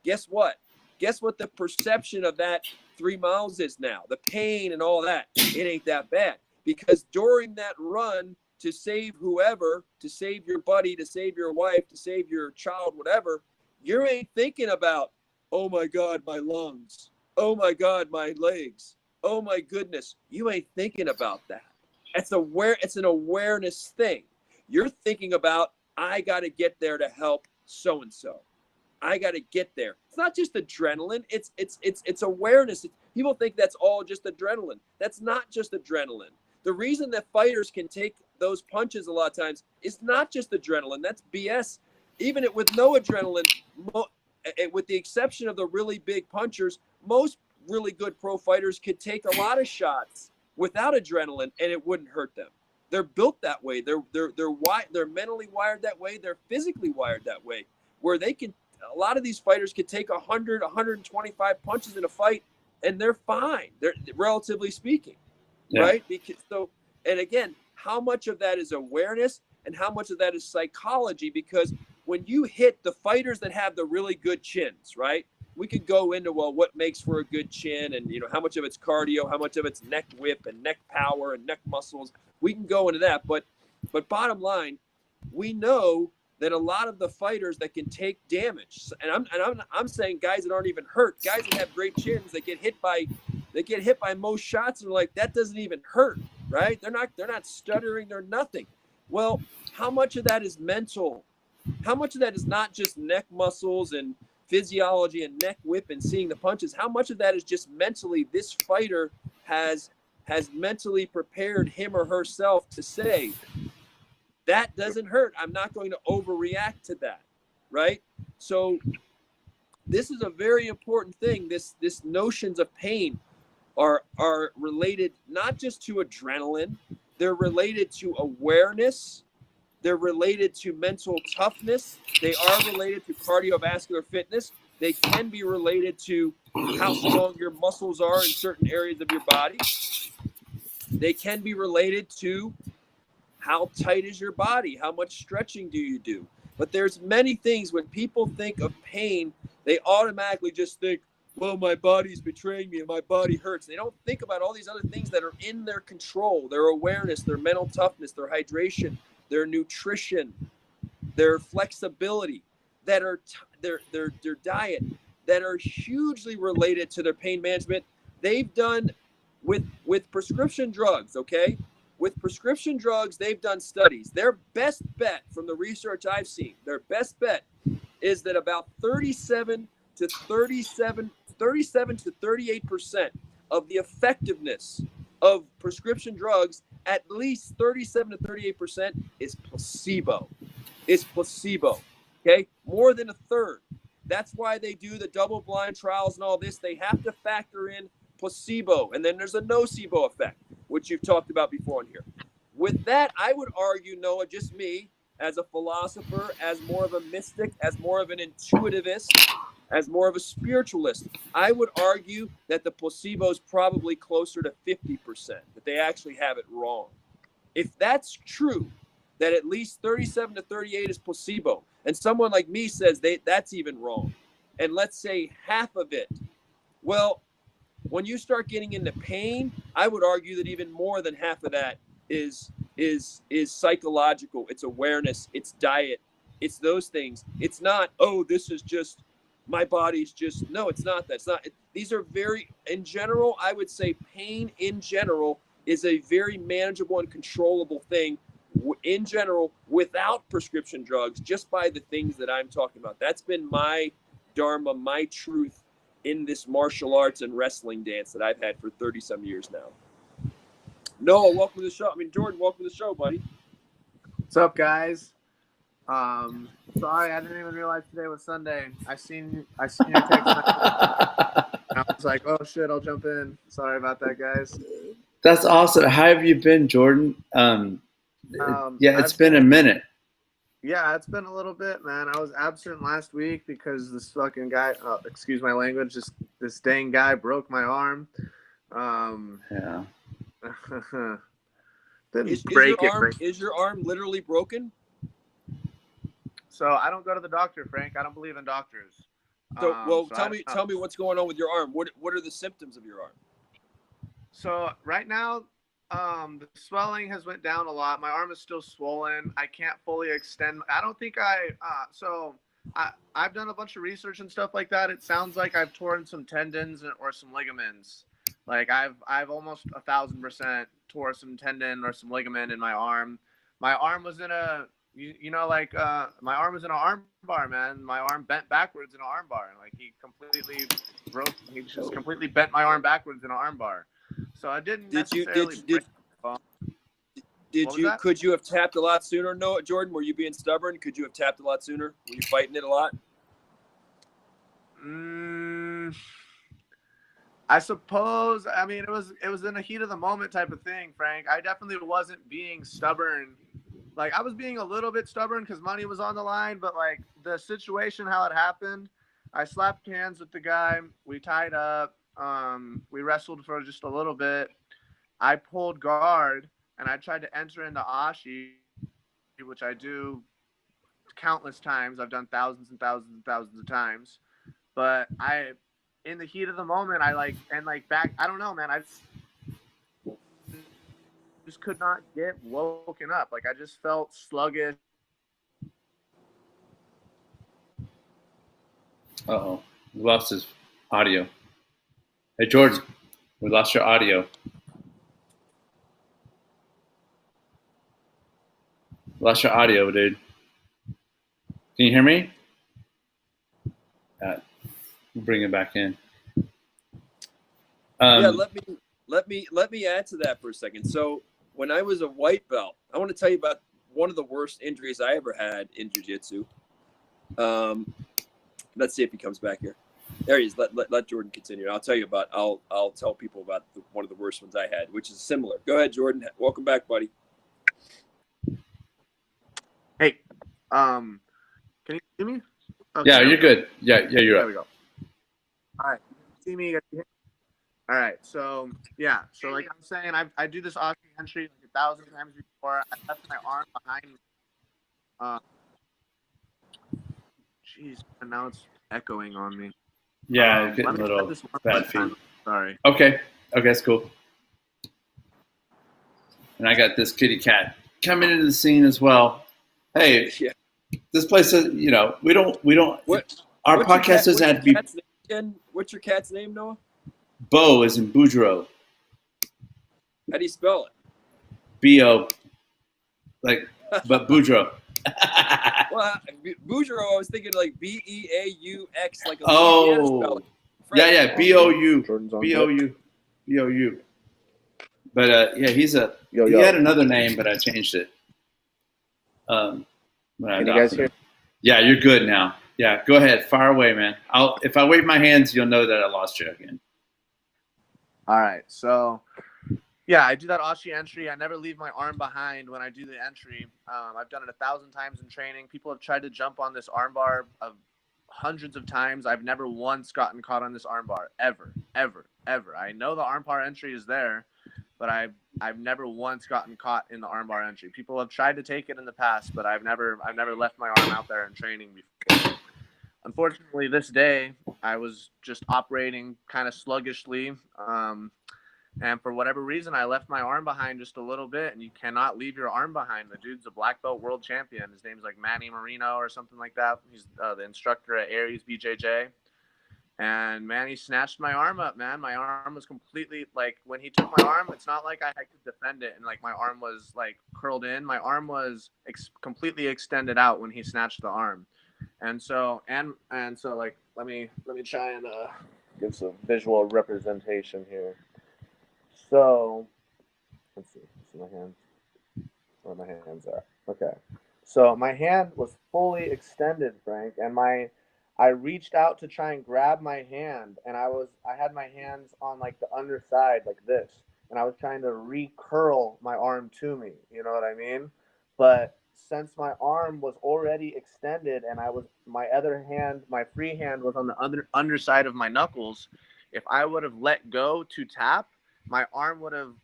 Guess what? Guess what the perception of that 3 miles is now? The pain and all that. It ain't that bad. Because during that run to save whoever, to save your buddy, to save your wife, to save your child, whatever, you ain't thinking about, oh my God, my lungs. Oh my God, my legs. Oh my goodness. You ain't thinking about that. It's an awareness thing. You're thinking about, I got to get there to help so-and-so. I got to get there. It's not just adrenaline. It's awareness. People think that's all just adrenaline. That's not just adrenaline. The reason that fighters can take those punches a lot of times is not just adrenaline. That's BS. Even with no adrenaline, with the exception of the really big punchers, most really good pro fighters could take a lot of shots without adrenaline and it wouldn't hurt them. They're built that way. They're mentally wired that way. They're physically wired that way, where a lot of these fighters could take 100, 125 punches in a fight and they're fine. They're relatively speaking. Yeah. Right? And again, how much of that is awareness and how much of that is psychology? Because when you hit the fighters that have the really good chins, right? We could go into, well, what makes for a good chin and, how much of it's cardio, how much of it's neck whip and neck power and neck muscles. We can go into that. But bottom line, we know that a lot of the fighters that can take damage, and I'm saying guys that aren't even hurt, guys that have great chins that get hit by most shots and like, that doesn't even hurt, right? They're not stuttering, they're nothing. Well, how much of that is mental? How much of that is not just neck muscles and physiology and neck whip and seeing the punches? How much of that is just mentally, this fighter has mentally prepared him or herself to say, that doesn't hurt. I'm not going to overreact to that, right? So this is a very important thing. This notions of pain are related not just to adrenaline, they're related to awareness, they're related to mental toughness, they are related to cardiovascular fitness, they can be related to how strong your muscles are in certain areas of your body, they can be related to how tight is your body, how much stretching do you do. But there's many things. When people think of pain, they automatically just think, well, my body's betraying me and my body hurts. They don't think about all these other things that are in their control, their awareness, their mental toughness, their hydration, their nutrition, their flexibility, that are their diet, that are hugely related to their pain management. They've done with prescription drugs, okay? With prescription drugs, they've done studies. Their best bet from the research I've seen, their best bet is that about 37 to 38% of the effectiveness of prescription drugs, at least 37 to 38% is placebo. Is placebo. Okay? More than a third. That's why they do the double-blind trials and all this. They have to factor in placebo. And then there's a nocebo effect, which you've talked about before in here. With that, I would argue, Noah, just me, as a philosopher, as more of a mystic, as more of an intuitivist, as more of a spiritualist, I would argue that the placebo is probably closer to 50%, that they actually have it wrong. If that's true, that at least 37 to 38 is placebo, and someone like me says that's even wrong, and let's say half of it, well, when you start getting into pain, I would argue that even more than half of that is psychological. It's awareness, it's diet, it's those things. It's not, oh, this is just my body's just, no, it's not. That's not. These are very, in general, I would say pain in general is a very manageable and controllable thing in general without prescription drugs, just by the things that I'm talking about. That's been my dharma, my truth in this martial arts and wrestling dance that I've had for 30 some years now. Noah, welcome to the show. I mean, Jordan, welcome to the show, buddy. What's up, guys? Sorry, I didn't even realize today was Sunday. I seen your text. I was like, oh shit, I'll jump in. Sorry about that, guys. That's awesome. How have you been, Jordan? It's been a minute. Yeah, it's been a little bit, man. I was absent last week because this fucking guy, excuse my language, this dang guy broke my arm. Yeah. Is your arm literally broken? So I don't go to the doctor, Frank. I don't believe in doctors. So, tell me what's going on with your arm. What are the symptoms of your arm? So right now, the swelling has went down a lot. My arm is still swollen. I can't fully extend. I don't think I've done a bunch of research and stuff like that. It sounds like I've torn some tendons or some ligaments. Like I've almost 1,000% tore some tendon or some ligament in my arm. My arm was in a, my arm was in an arm bar, man. My arm bent backwards in an arm bar. Like he just completely bent my arm backwards in an arm bar. So I didn't Could you have tapped a lot sooner? No, Jordan, were you being stubborn? Could you have tapped a lot sooner? Were you fighting it a lot? I suppose. I mean, it was in a heat of the moment type of thing, Frank. I definitely wasn't being stubborn. Like I was being a little bit stubborn because money was on the line, but like the situation, how it happened, I slapped hands with the guy. We tied up. We wrestled for just a little bit. I pulled guard and I tried to enter into Ashi, which I do countless times. I've done thousands and thousands and thousands of times. But in the heat of the moment, I don't know, man. I just could not get woken up. Like I just felt sluggish. Uh-oh. We lost his audio. Hey, George, we lost your audio. Lost your audio, dude. Can you hear me? We'll bring it back in. Yeah, let me add to that for a second. So when I was a white belt, I want to tell you about one of the worst injuries I ever had in jiu-jitsu. Let's see if he comes back here. There he is. Let Jordan continue. I'll tell people about one of the worst ones I had, which is similar. Go ahead, Jordan. Welcome back, buddy. Hey, can you see me? Okay, yeah, you're good. Yeah, you're there up. We go. All right, see me. All right, so yeah, so like I'm saying, I do this Aussie entry like 1,000 times before. I left my arm behind. Jeez, and now it's echoing on me. Yeah, getting a little bad feed. Sorry. Okay, that's cool. And I got this kitty cat coming into the scene as well. Hey, yeah. This place is, we don't. Our podcast doesn't have to be. again? What's your cat's name, Noah? Bo is in Boudreaux. How do you spell it? B-O. Like, but Boudreaux. Well, Boudreaux, I was thinking like B-E-A-U-X, like a Louisiana Oh. spelling. Yeah, B-O-U. Jordan's on B-O-U. B-O-U. But yeah, he had another name, but I changed it. When I Can you guys adopted hear? him. Yeah, you're good now. Yeah, go ahead. Fire away, man. If I wave my hands, you'll know that I lost you again. All right, so yeah, I do that Aussie entry. I never leave my arm behind when I do the entry. I've done it 1,000 times in training. People have tried to jump on this arm bar hundreds of times. I've never once gotten caught on this arm bar, ever. I know the arm bar entry is there, but I've never once gotten caught in the arm bar entry. People have tried to take it in the past, but I've never left my arm out there in training before. Unfortunately, this day I was just operating kind of sluggishly. And for whatever reason, I left my arm behind just a little bit, and you cannot leave your arm behind. The dude's a black belt world champion. His name's like Manny Marino or something like that. He's the instructor at Everyman BJJ. And Manny snatched my arm up, man. My arm was completely, like, when he took my arm, it's not like I had to defend it and like my arm was like curled in. My arm was completely extended out when he snatched the arm. And so like, let me try and give some visual representation here. So, let's see my hands, where my hands are. Okay. So my hand was fully extended, Frank, and I reached out to try and grab my hand, and I had my hands on like the underside like this, and I was trying to recurl my arm to me, you know what I mean? But since my arm was already extended and my other hand, my free hand was on the underside of my knuckles, if I would have let go to tap, my arm would have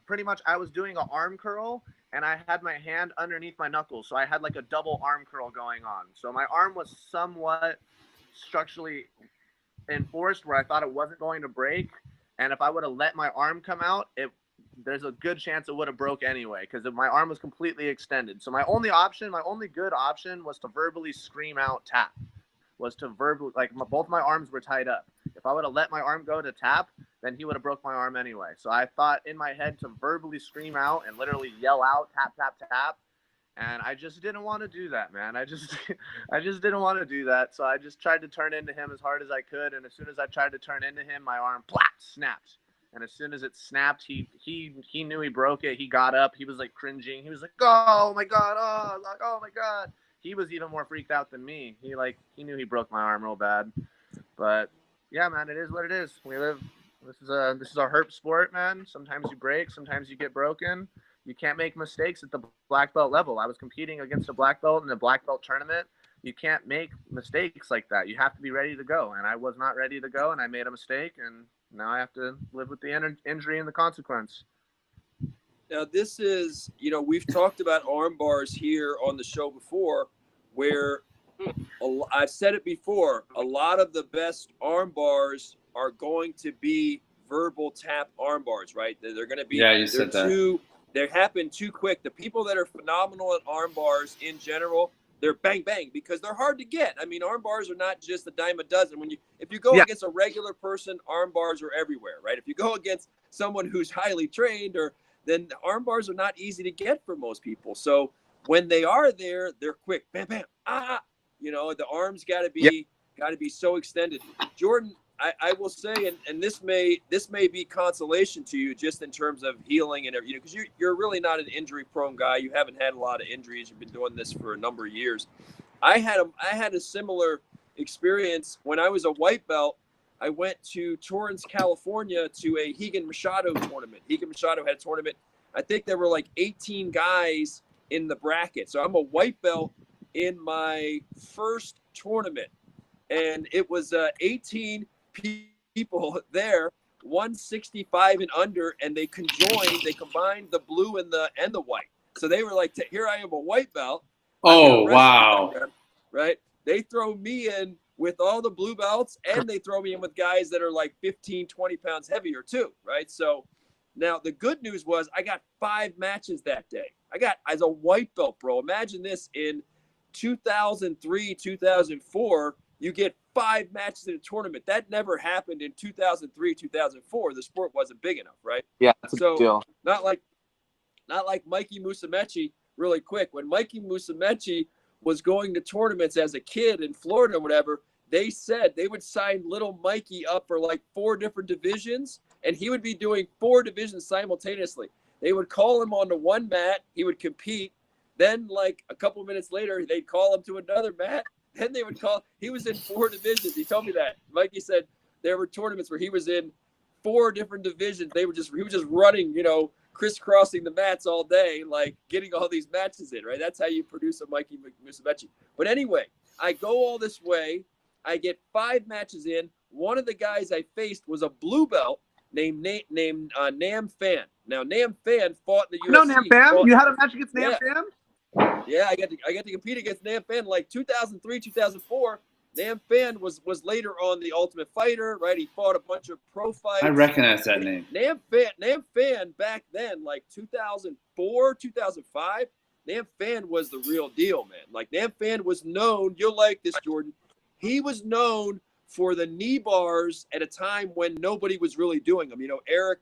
pretty much, I was doing an arm curl and I had my hand underneath my knuckles. So I had like a double arm curl going on. So my arm was somewhat structurally enforced where I thought it wasn't going to break. And if I would have let my arm come out, there's a good chance it would have broke anyway, because my arm was completely extended. So my only good option was to verbally scream out tap, both my arms were tied up. If I would have let my arm go to tap, then he would have broke my arm anyway. So I thought in my head to verbally scream out and literally yell out tap, tap, tap. And I just didn't want to do that, man. I just didn't want to do that. So I just tried to turn into him as hard as I could. And as soon as I tried to turn into him, my arm snapped. And as soon as it snapped, he knew he broke it. He got up. He was like cringing. He was like, oh my God. Oh my God. He was even more freaked out than me. He knew he broke my arm real bad. But yeah, man, it is what it is. This is a herp sport, man. Sometimes you break, sometimes you get broken. You can't make mistakes at the black belt level. I was competing against a black belt in a black belt tournament. You can't make mistakes like that. You have to be ready to go. And I was not ready to go, and I made a mistake, and now I have to live with the injury and the consequence. Now, this is, we've talked about arm bars here on the show before, where I've said it before, a lot of the best arm bars are going to be verbal tap arm bars, right? They're going to be, you said that. They happen too quick. The people that are phenomenal at arm bars in general, they're bang, bang, because they're hard to get. I mean, arm bars are not just a dime a dozen. If you go against a regular person, arm bars are everywhere, right? If you go against someone who's highly trained, then arm bars are not easy to get for most people. So when they are there, they're quick, bam, bam, the arms got to be so extended. Jordan, I will say, and this may be consolation to you just in terms of healing and because you're really not an injury prone guy. You haven't had a lot of injuries. You've been doing this for a number of years. I had a similar experience when I was a white belt. I went to Torrance, California, to a Higan Machado tournament. Higan Machado had a tournament. I think there were like 18 guys in the bracket. So I'm a white belt in my first tournament, and it was 18 people there, 165 and under, and they combined the blue and the white. So they were like, here I am, a white belt. Oh, wow. Right? They throw me in with all the blue belts, and they throw me in with guys that are like 15, 20 pounds heavier too, right? So now the good news was I got 5 matches that day. As a white belt, bro, imagine this in 2003, 2004, you get 5 matches in a tournament. That never happened in 2003, 2004. The sport wasn't big enough, right? Yeah, that's a big deal. Not like Mikey Musumeci. Really quick, when Mikey Musumeci was going to tournaments as a kid in Florida or whatever, they said they would sign little Mikey up for like 4 different divisions, and he would be doing 4 divisions simultaneously. They would call him onto one mat, he would compete. Then, like a couple minutes later, they'd call him to another mat. Then they would call. He was in 4 divisions. He told me that. Mikey said there were tournaments where he was in 4 different divisions. He was just running, crisscrossing the mats all day, like getting all these matches in, right? That's how you produce a Mikey Musumeci. But anyway, I go all this way. I get 5 matches in. One of the guys I faced was a blue belt named Nam Phan. Now, Nam Phan fought in the UFC. No, Nam Phan? You had a match against Nam Phan? Yeah, I got to compete against Nam Phan like 2003, 2004. Nam Phan was later on the Ultimate Fighter, right? He fought a bunch of pro fights. I recognize that name. Nam Phan back then, like 2004, 2005, Nam Phan was the real deal, man. Like Nam Phan was known, you'll like this, Jordan. He was known for the knee bars at a time when nobody was really doing them. Eric,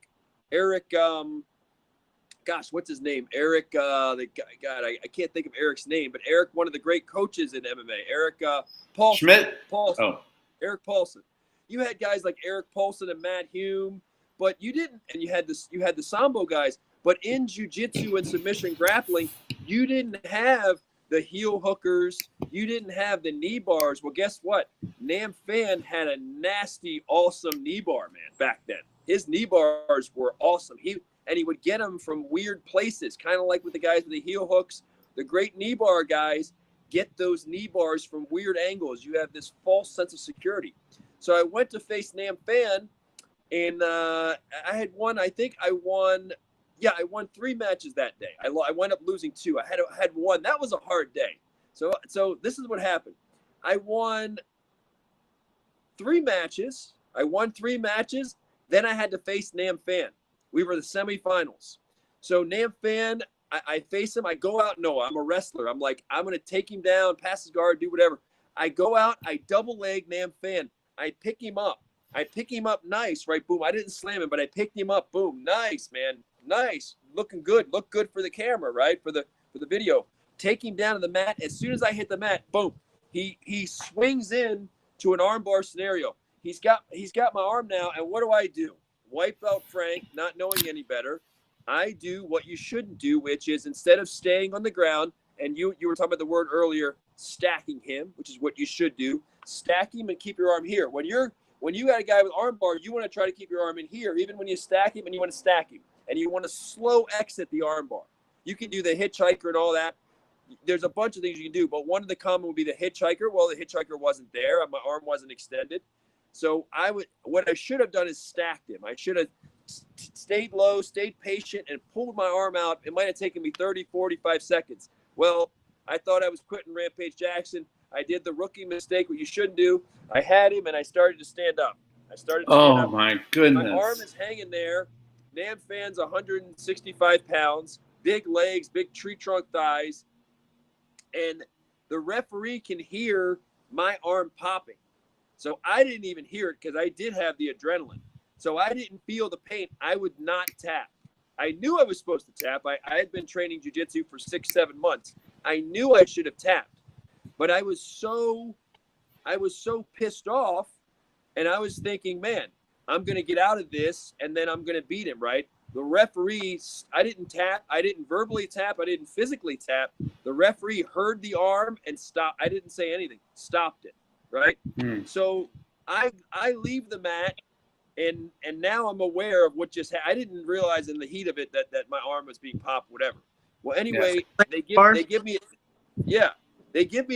gosh, what's his name? Eric, the guy, God, I can't think of Eric's name, but Eric, one of the great coaches in MMA. Eric Paulson. Schmidt? Paulson. Oh. Eric Paulson. You had guys like Eric Paulson and Matt Hume, but you didn't, and you had the Sambo guys, but in jiu-jitsu and submission grappling, you didn't have the heel hookers, you didn't have the knee bars. Well, guess what? Nam Phan had a nasty, awesome knee bar, man, back then. His knee bars were awesome. He would get them from weird places, kind of like with the guys with the heel hooks. The great knee bar guys get those knee bars from weird angles. You have this false sense of security. So I went to face Nam Phan, and I won 3 matches that day. I wound up losing 2. I had 1. That was a hard day. So this is what happened. I won 3 matches. Then I had to face Nam Phan. We were the semifinals. So Nam Phan, I face him. I go out. No, I'm a wrestler. I'm like, I'm going to take him down, pass his guard, do whatever. I go out. I double leg Nam Phan. I pick him up. Nice, right? Boom. I didn't slam him, but I picked him up. Boom. Nice, man. Nice. Looking good. Look good for the camera, right? For the video. Take him down to the mat. As soon as I hit the mat, boom. He swings in to an armbar scenario. He's got my arm now, and what do? Wipe out Frank, not knowing any better. I do what you shouldn't do, which is instead of staying on the ground, and you were talking about the word earlier, stacking him, which is what you should do. Stack him and keep your arm here. When you got a guy with arm bar, you want to try to keep your arm in here, even when you stack him, and you want to stack him. And you want to slow exit the arm bar. You can do the hitchhiker and all that. There's a bunch of things you can do, but one of the common would be the hitchhiker. Well, the hitchhiker wasn't there. My arm wasn't extended. So what I should have done is stacked him. I should have stayed low, stayed patient, and pulled my arm out. It might have taken me 30, 45 seconds. Well, I thought I was quitting Rampage Jackson. I did the rookie mistake, what you shouldn't do. I had him, and I started to stand up. Oh, my goodness. My arm is hanging there. Nam Phan's 165 pounds, big legs, big tree trunk thighs. And the referee can hear my arm popping. So I didn't even hear it because I did have the adrenaline. So I didn't feel the pain. I would not tap. I knew I was supposed to tap. I had been training jiu-jitsu for 6-7 months. I knew I should have tapped. But I was so pissed off, and I was thinking, man, I'm going to get out of this, and then I'm going to beat him, right? The referee, I didn't tap. I didn't verbally tap. I didn't physically tap. The referee heard the arm and stopped. I didn't say anything. Stopped it, right? So I leave the mat, and now I'm aware of what just happened. I didn't realize in the heat of it that my arm was being popped, whatever. Well, anyway, they give me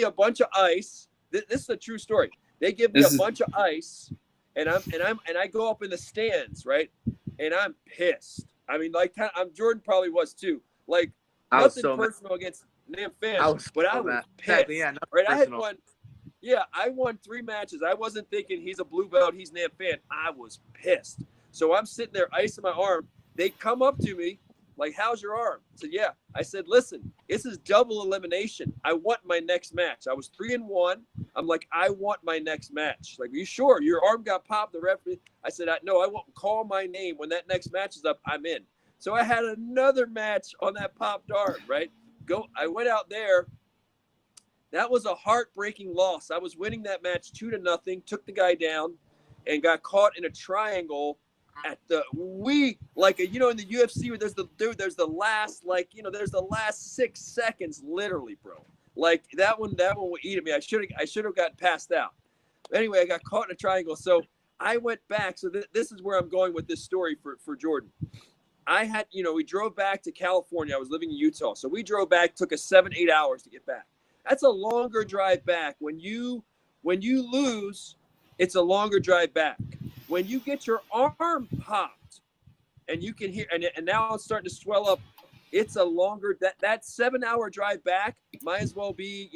a bunch of ice. This is a true story. They give me a bunch of ice, and I go up in the stands, right? And I'm pissed. I mean, like, Jordan probably was too. Like, nothing personal against Nam Phan, but I was pissed. Yeah, right? I won 3 matches. I wasn't thinking he's a blue belt, he's Nam Phan. I was pissed. So I'm sitting there icing my arm. They come up to me. Like, how's your arm? I said, yeah. I said, listen, this is double elimination. I want my next match. I was 3-1. I'm like, I want my next match. Like, are you sure? Your arm got popped. The referee. I said, no, I won't call my name. When that next match is up, I'm in. So I had another match on that popped arm, right? I went out there. That was a heartbreaking loss. I was winning that match 2-0, took the guy down, and got caught in a triangle at the in the UFC where there's the last there's the last 6 seconds, literally, bro. Like that one would eat at me. I should have gotten passed out. Anyway, I got caught in a triangle. So I went back. So this is where I'm going with this story for Jordan. I had, we drove back to California. I was living in Utah. So we drove back, took us 7-8 hours to get back. That's a longer drive back. When you lose, it's a longer drive back. When you get your arm popped and you can hear, and now it's starting to swell up, it's a longer, that 7-hour drive back might as well be,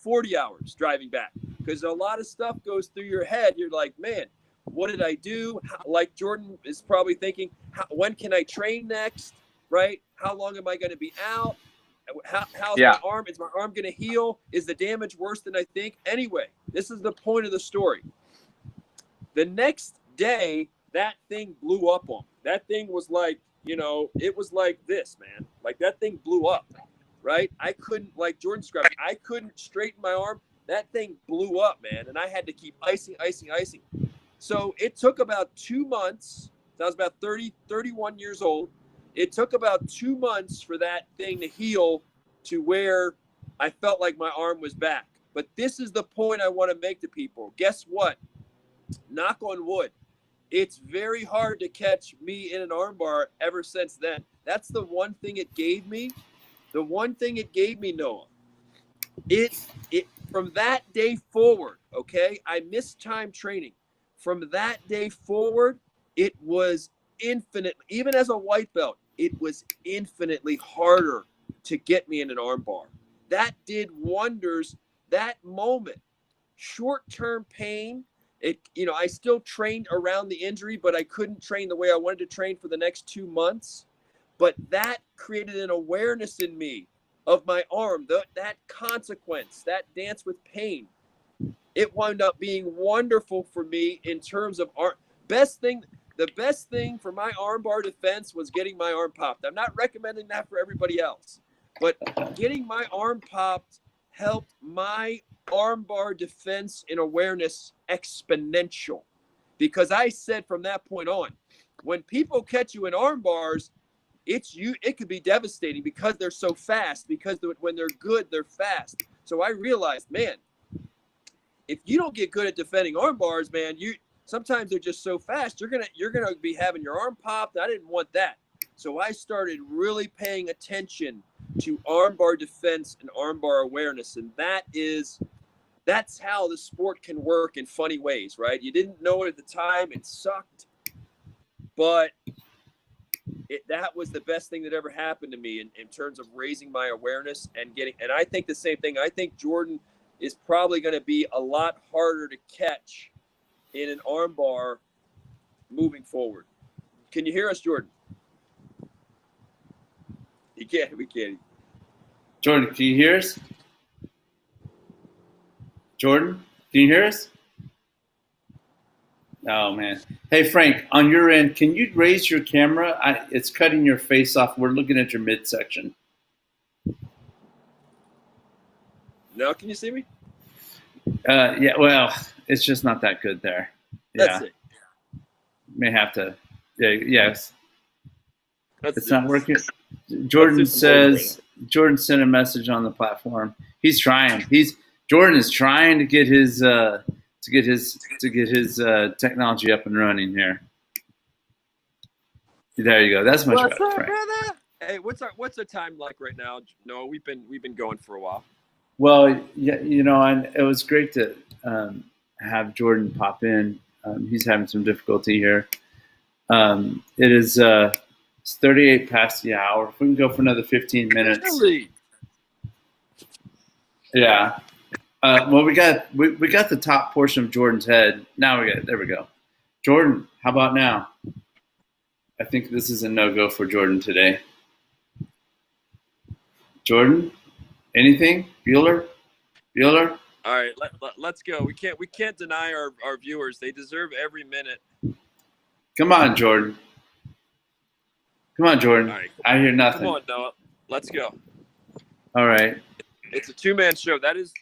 40 hours driving back, because a lot of stuff goes through your head. You're like, man, what did I do? Like Jordan is probably thinking, when can I train next, right? How long am I going to be out? How's my arm? Is my arm going to heal? Is the damage worse than I think? Anyway, this is the point of the story. The next day, that thing blew up on me. That thing was like, it was like this, man. Like that thing blew up, right? I couldn't, like Jordan described, I couldn't straighten my arm. That thing blew up, man. And I had to keep icing. So it took about 2 months. I was about 31 years old. It took about 2 months for that thing to heal to where I felt like my arm was back. But this is the point I want to make to people. Guess what? Knock on wood. It's very hard to catch me in an armbar ever since then. That's the one thing it gave me. The one thing it gave me, Noah. It from that day forward, okay? I missed time training. From that day forward, it was infinite. Even as a white belt, it was infinitely harder to get me in an armbar. That did wonders. That moment, short-term pain. I still trained around the injury, but I couldn't train the way I wanted to train for the next 2 months. But that created an awareness in me of my arm, that consequence, that dance with pain. It wound up being wonderful for me in terms of arm. The best thing for my armbar defense was getting my arm popped. I'm not recommending that for everybody else, but getting my arm popped helped my armbar defense and awareness exponential. Because I said from that point on, when people catch you in arm bars, it could be devastating because they're so fast, because when they're good, they're fast. So I realized, man, if you don't get good at defending arm bars, man, sometimes they're just so fast, you're gonna be having your arm popped. I didn't want that. So I started really paying attention to armbar defense and armbar awareness. And that's how the sport can work in funny ways, right? You didn't know it at the time. It sucked, but that was the best thing that ever happened to me in terms of raising my awareness and I think the same thing. I think Jordan is probably going to be a lot harder to catch in an armbar moving forward. Can you hear us, Jordan? We can't. Jordan, can you hear us? Jordan, can you hear us? Oh, man. Hey, Frank, on your end, can you raise your camera? It's cutting your face off. We're looking at your midsection. Now, can you see me? Yeah, well, it's just not that good there. Yeah. That's it. May have to. Yes. It's not working. Jordan sent a message on the platform. He's trying. Jordan is trying to get his technology up and running here. There you go. That's much better, Frank. Brother? Hey, what's our time like right now? No, we've been going for a while. Well, yeah, and it was great to have Jordan pop in. He's having some difficulty here. It's 38 past the hour. If we can go for another 15 minutes. Really? Yeah. Well, we got the top portion of Jordan's head. Now there we go. Jordan, how about now? I think this is a no-go for Jordan today. Jordan, anything? Bueller? All right, let's go. We can't deny our viewers. They deserve every minute. Come on, Jordan. Come on, Jordan. All right, I hear come nothing. on, Noah. Let's go. All right. It's a two-man show. That is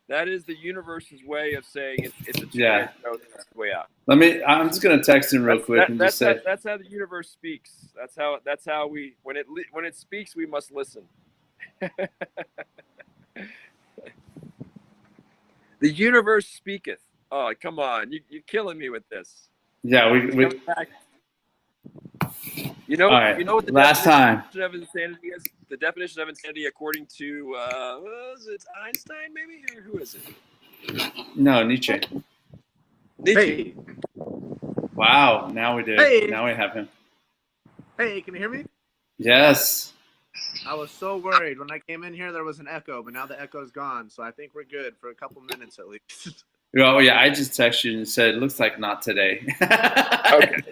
the universe's way of saying it's a two-man show. That's the way out. I'm just gonna text him real quick and just say. That's how the universe speaks. That's how we when it speaks, we must listen. The universe speaketh. Oh, come on. You're killing me with this. Yeah, we You know, all right. you know what the Last time. definition of insanity is? The definition of insanity, according to was it Einstein, maybe, or who is it? No, Nietzsche. Hey, Wow, now we do. Hey. Now we have him. hey, can you hear me? Yes. I was so worried when I came in here. There was an echo, but now the echo's gone. So I think we're good for a couple minutes at least. Oh yeah, I just texted you and said, "Looks like not today." Okay.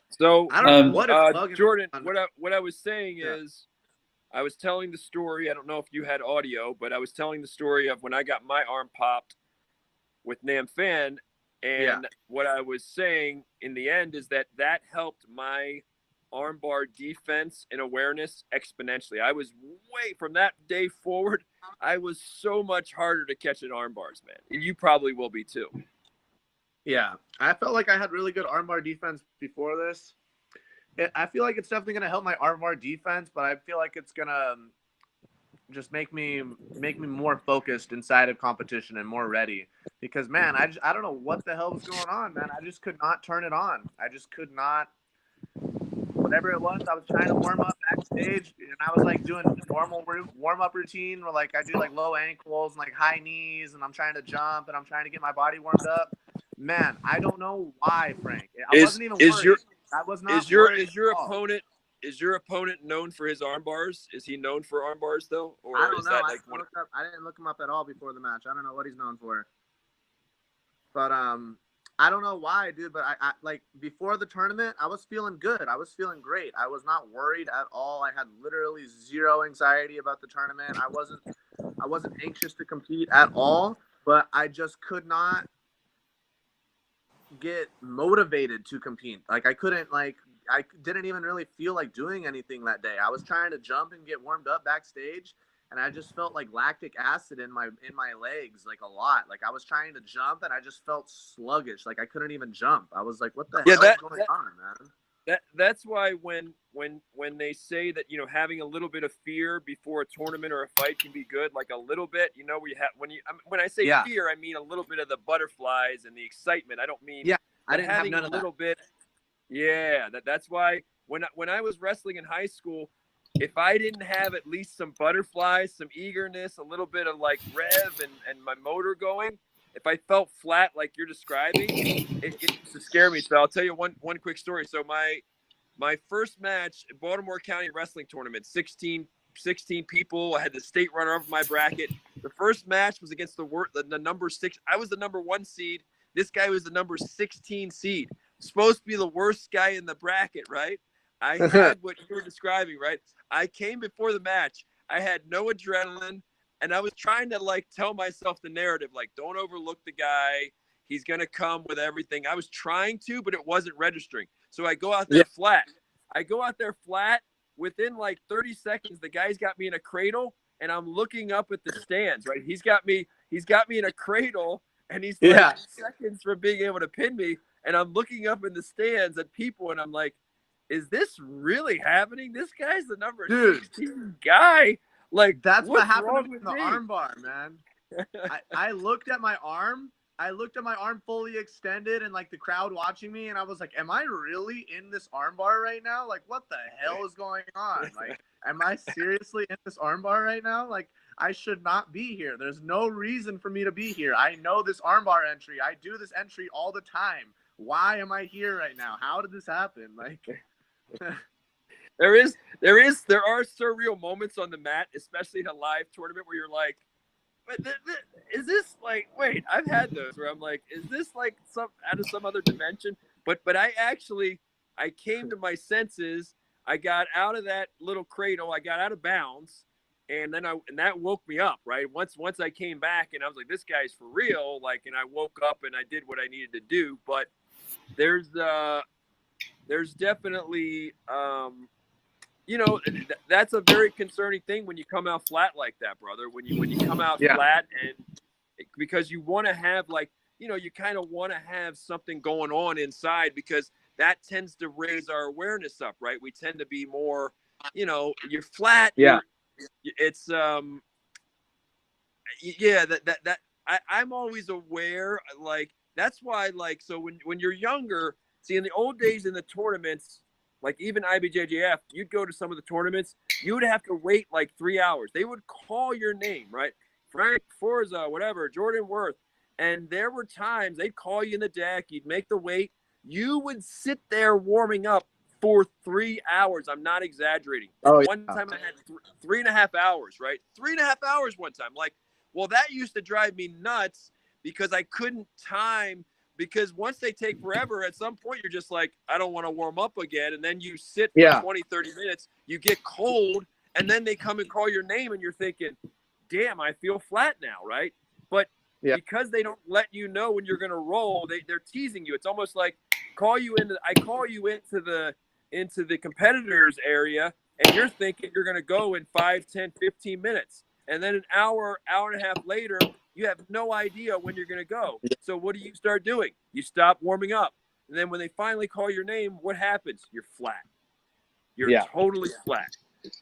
So I don't know what it's bugging Jordan, on. what I was saying is, I was telling the story. I don't know if you had audio, but I was telling the story of when I got my arm popped with Nam Fan, and what I was saying in the end is that helped my armbar defense and awareness exponentially. I was from that day forward, I was so much harder to catch at armbars, man. And you probably will be too. Yeah, I felt like I had really good armbar defense before this. I feel like it's definitely going to help my armbar defense, but I feel like it's going to just make me more focused inside of competition and more ready. Because, man, I don't know what the hell was going on, man. I just could not turn it on. I just could not. Whatever it was, I was trying to warm up backstage, and I was like doing normal warm-up routine where like I do like low ankles and like high knees, and I'm trying to jump and I'm trying to get my body warmed up. Man, I don't know why, Frank. I wasn't even worried. I was not. Is your opponent known for his arm bars? Is he known for arm bars though, or I don't is know. that like I didn't look him up at all before the match. I don't know what he's known for. But I don't know why, dude. But I like before the tournament, I was feeling good. I was feeling great. I was not worried at all. I had literally zero anxiety about the tournament. I wasn't anxious to compete at all. But I just could not get motivated to compete. Like I didn't even really feel like doing anything that day. I was trying to jump and get warmed up backstage, and I just felt like lactic acid in my legs like a lot. Like I was trying to jump and I just felt sluggish. Like I couldn't even jump. I was like, what the hell is going on, man? That's why when they say that, you know, having a little bit of fear before a tournament or a fight can be good, like a little bit, you know, when I say fear, I mean a little bit of the butterflies and the excitement. I don't mean I didn't have none a of little bit. Yeah, that's why when I was wrestling in high school, if I didn't have at least some butterflies, some eagerness, a little bit of like rev and my motor going, if I felt flat like you're describing, it used to scare me. So I'll tell you one quick story. So my first match, Baltimore County Wrestling Tournament, 16 people. I had the state runner up my bracket. The first match was against the number 6. I was the number 1 seed. This guy was the number 16 seed. Supposed to be the worst guy in the bracket, right? I had what you were describing, right? I came before the match. I had no adrenaline, and I was trying to like tell myself the narrative, like don't overlook the guy. He's gonna come with everything. I was trying to, but it wasn't registering. So I go out there flat. I go out there flat. Within like 30 seconds, the guy's got me in a cradle, and I'm looking up at the stands, right? He's got me in a cradle, and he's like seconds from being able to pin me. And I'm looking up in the stands at people, and I'm like, is this really happening? This guy's the number 16 guy. Like, that's what happened with with the me? armbar, man. I looked at my arm. I looked at my arm fully extended and like the crowd watching me, and I was like, am I really in this armbar right now? Like, what the hell is going on? Like, am I seriously in this armbar right now? Like, I should not be here. There's no reason for me to be here. I know this armbar entry. I do this entry all the time. Why am I here right now? How did this happen? Like, there are surreal moments on the mat, especially in a live tournament where you're like, is this like, wait, I've had those where I'm like, is this like out of some other dimension? But I came to my senses. I got out of that little cradle. I got out of bounds, And then that woke me up, right? Once I came back and I was like, this guy's for real. Like, and I woke up and I did what I needed to do. But there's definitely, that's a very concerning thing when you come out flat like that, brother. When you come out flat, and because you want to have you kind of want to have something going on inside, because that tends to raise our awareness up, right? We tend to be more, you're flat. Yeah. It's I'm always aware, like that's why, like, so when you're younger, see, in the old days in the tournaments, like even IBJJF, you'd go to some of the tournaments, you would have to wait like 3 hours. They would call your name, right? Frank Forza, whatever, Jordan Worth. And there were times they'd call you in the deck, you'd make the wait, you would sit there warming up for 3 hours. I'm not exaggerating. Oh, one time I had 3.5 hours, right? 3.5 hours one time. Like, well, that used to drive me nuts because I couldn't time, because once they take forever, at some point you're just like, I don't want to warm up again. And then you sit for 20, 30 minutes, you get cold, and then they come and call your name and you're thinking, damn, I feel flat now, right? But because they don't let you know when you're going to roll, they're teasing you. It's almost like I call you into the competitors area, and you're thinking you're going to go in 5, 10, 15 minutes. And then an hour and a half later, you have no idea when you're going to go. So what do you start doing? You stop warming up. And then when they finally call your name, what happens? You're flat. You're totally flat.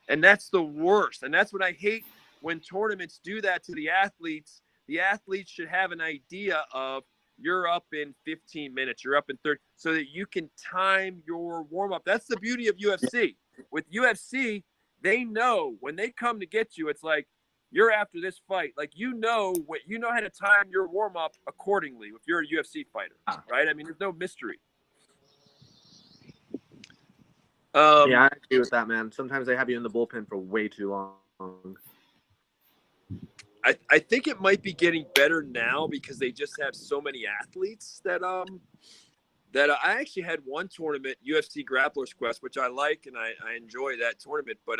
And that's the worst. And that's what I hate when tournaments do that to the athletes. The athletes should have an idea of, you're up in 15 minutes, you're up in 30, so that you can time your warm-up. That's the beauty of UFC. With UFC, they know when they come to get you, it's like, you're after this fight. Like, you know how to time your warm-up accordingly if you're a UFC fighter, right? I mean, there's no mystery. I agree with that, man. Sometimes they have you in the bullpen for way too long. I think it might be getting better now because they just have so many athletes that I actually had one tournament, UFC Grappler's Quest, which I like and I enjoy that tournament. But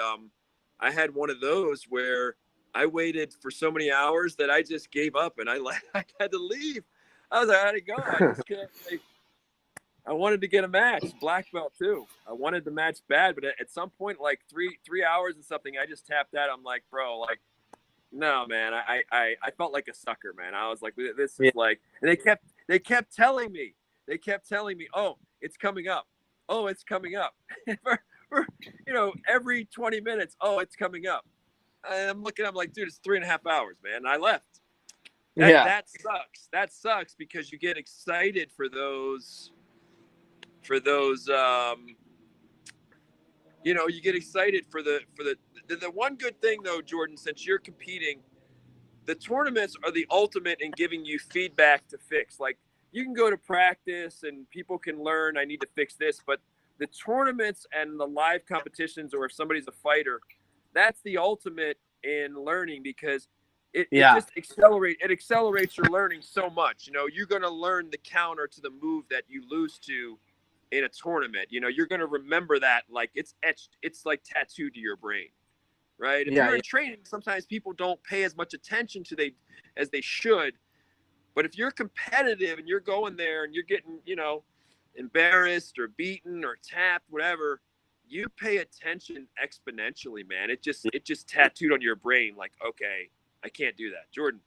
I had one of those where I waited for so many hours that I just gave up and I had to leave. I was like, I had to go. I just can't. I wanted to get a match, black belt too. I wanted the match bad, but at some point, like three hours and something, I just tapped out. I'm like, bro, like, no, man. I felt like a sucker, man. I was like, this is like, and they kept telling me, oh, it's coming up. Oh, it's coming up. for every 20 minutes, oh, it's coming up. And I'm looking, I'm like, dude, it's 3.5 hours, man. And I left. That sucks. That sucks because you get excited for those, you get excited for the one good thing though, Jordan, since you're competing, the tournaments are the ultimate in giving you feedback to fix. Like, you can go to practice and people can learn, I need to fix this, but the tournaments and the live competitions, or if somebody's a fighter, that's the ultimate in learning, because it just accelerates your learning so much. You're going to learn the counter to the move that you lose to in a tournament. You're going to remember that, like it's etched, it's like tattooed to your brain, right? If you're in training, sometimes people don't pay as much attention to as they should. But if you're competitive and you're going there and you're getting, embarrassed or beaten or tapped, whatever, you pay attention exponentially, man. It just tattooed on your brain, like, okay, I can't do that. Jordan.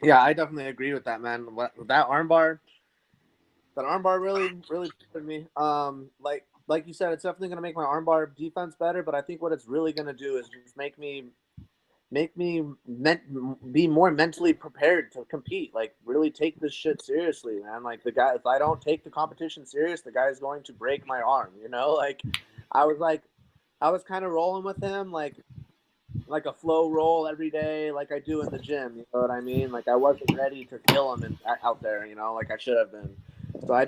Yeah, I definitely agree with that, man. That armbar really, really put me. Like you said, it's definitely going to make my armbar defense better, but I think what it's really going to do is just make me be more mentally prepared to compete. Like, really take this shit seriously, man. Like, the guy, if I don't take the competition serious, the guy's going to break my arm. Like, I was kind of rolling with him like a flow roll every day, like I do in the gym. You know what I mean? Like, I wasn't ready to kill him out there, like I should have been. So I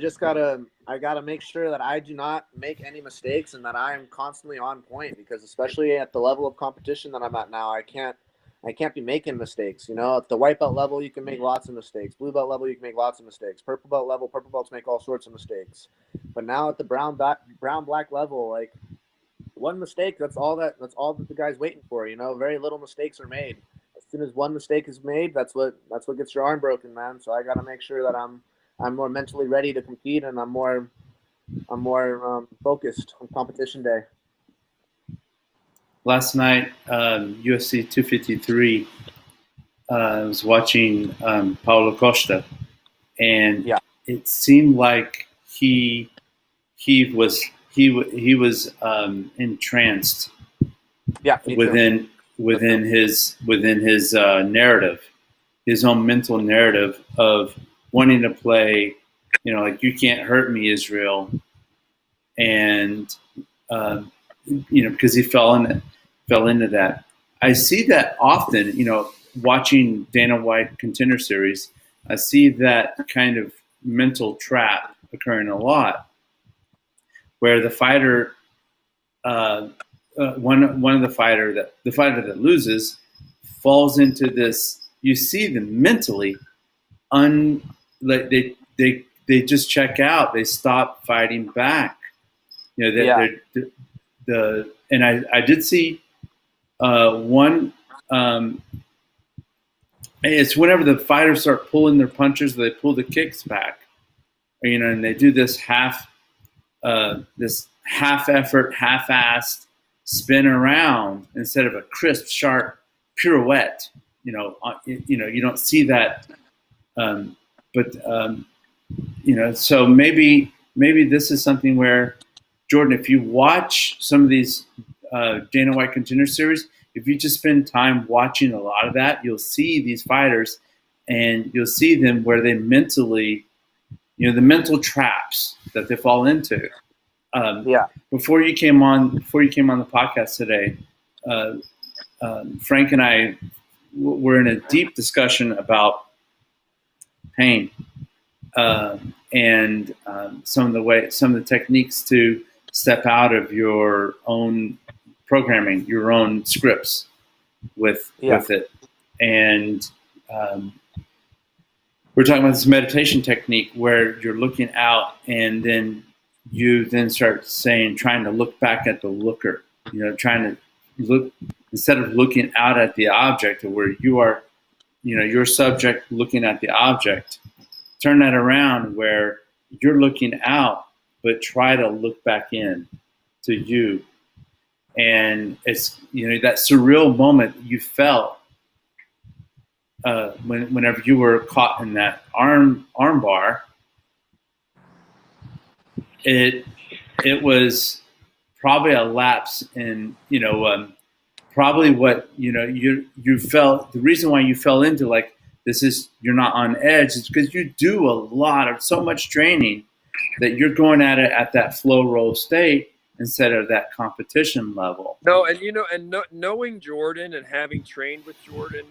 gotta make sure that I do not make any mistakes and that I am constantly on point, because especially at the level of competition that I'm at now, I can't be making mistakes. At the white belt level, you can make lots of mistakes. Blue belt level, you can make lots of mistakes. Purple belt level, purple belts make all sorts of mistakes. But now at the brown black level, like, one mistake, that's all that the guy's waiting for. You know, very little mistakes are made. As soon as one mistake is made, that's what gets your arm broken, man. So I got to make sure that I'm more mentally ready to compete, and I'm more focused on competition day. Last night, UFC 253. I was watching Paulo Costa, and Yeah. it seemed like he was entranced Yeah, me too. within his narrative, his own mental narrative of wanting to play, you know, like you can't hurt me, Israel, and you know, because he fell into that. I see that often, you know, watching Dana White Contender Series. I see that kind of mental trap occurring a lot, where the fighter, one of the fighter that loses, falls into this. You see them mentally, like they just check out. They stop fighting back. You know, and I did see one. It's whenever the fighters start pulling their punches, they pull the kicks back, you know, and they do this half effort, half-assed spin around instead of a crisp, sharp pirouette. You know, you don't see that, but you know, so maybe this is something where, Jordan, if you watch some of these Dana White Contender Series, if you just spend time watching a lot of that, you'll see these fighters, and you'll see them where they mentally, you know, the mental traps that they fall into. Before you came on the podcast today, Frank and I were in a deep discussion about pain and some of the techniques to step out of your own programming, your own scripts with it, and we're talking about this meditation technique where you're looking out, and then you then start trying to look back at the looker, you know, trying to look instead of looking out at the object, where you are, you know, your subject looking at the object. Turn that around where you're looking out, but try to look back in to you. And it's, you know, that surreal moment you felt whenever you were caught in that arm bar. It was probably a lapse in, you know, probably what, you know, you felt. The reason why you fell into like this is you're not on edge is because you do so much training that you're going at it at that flow roll state instead of that competition level. No, and you know, and knowing Jordan and having trained with Jordan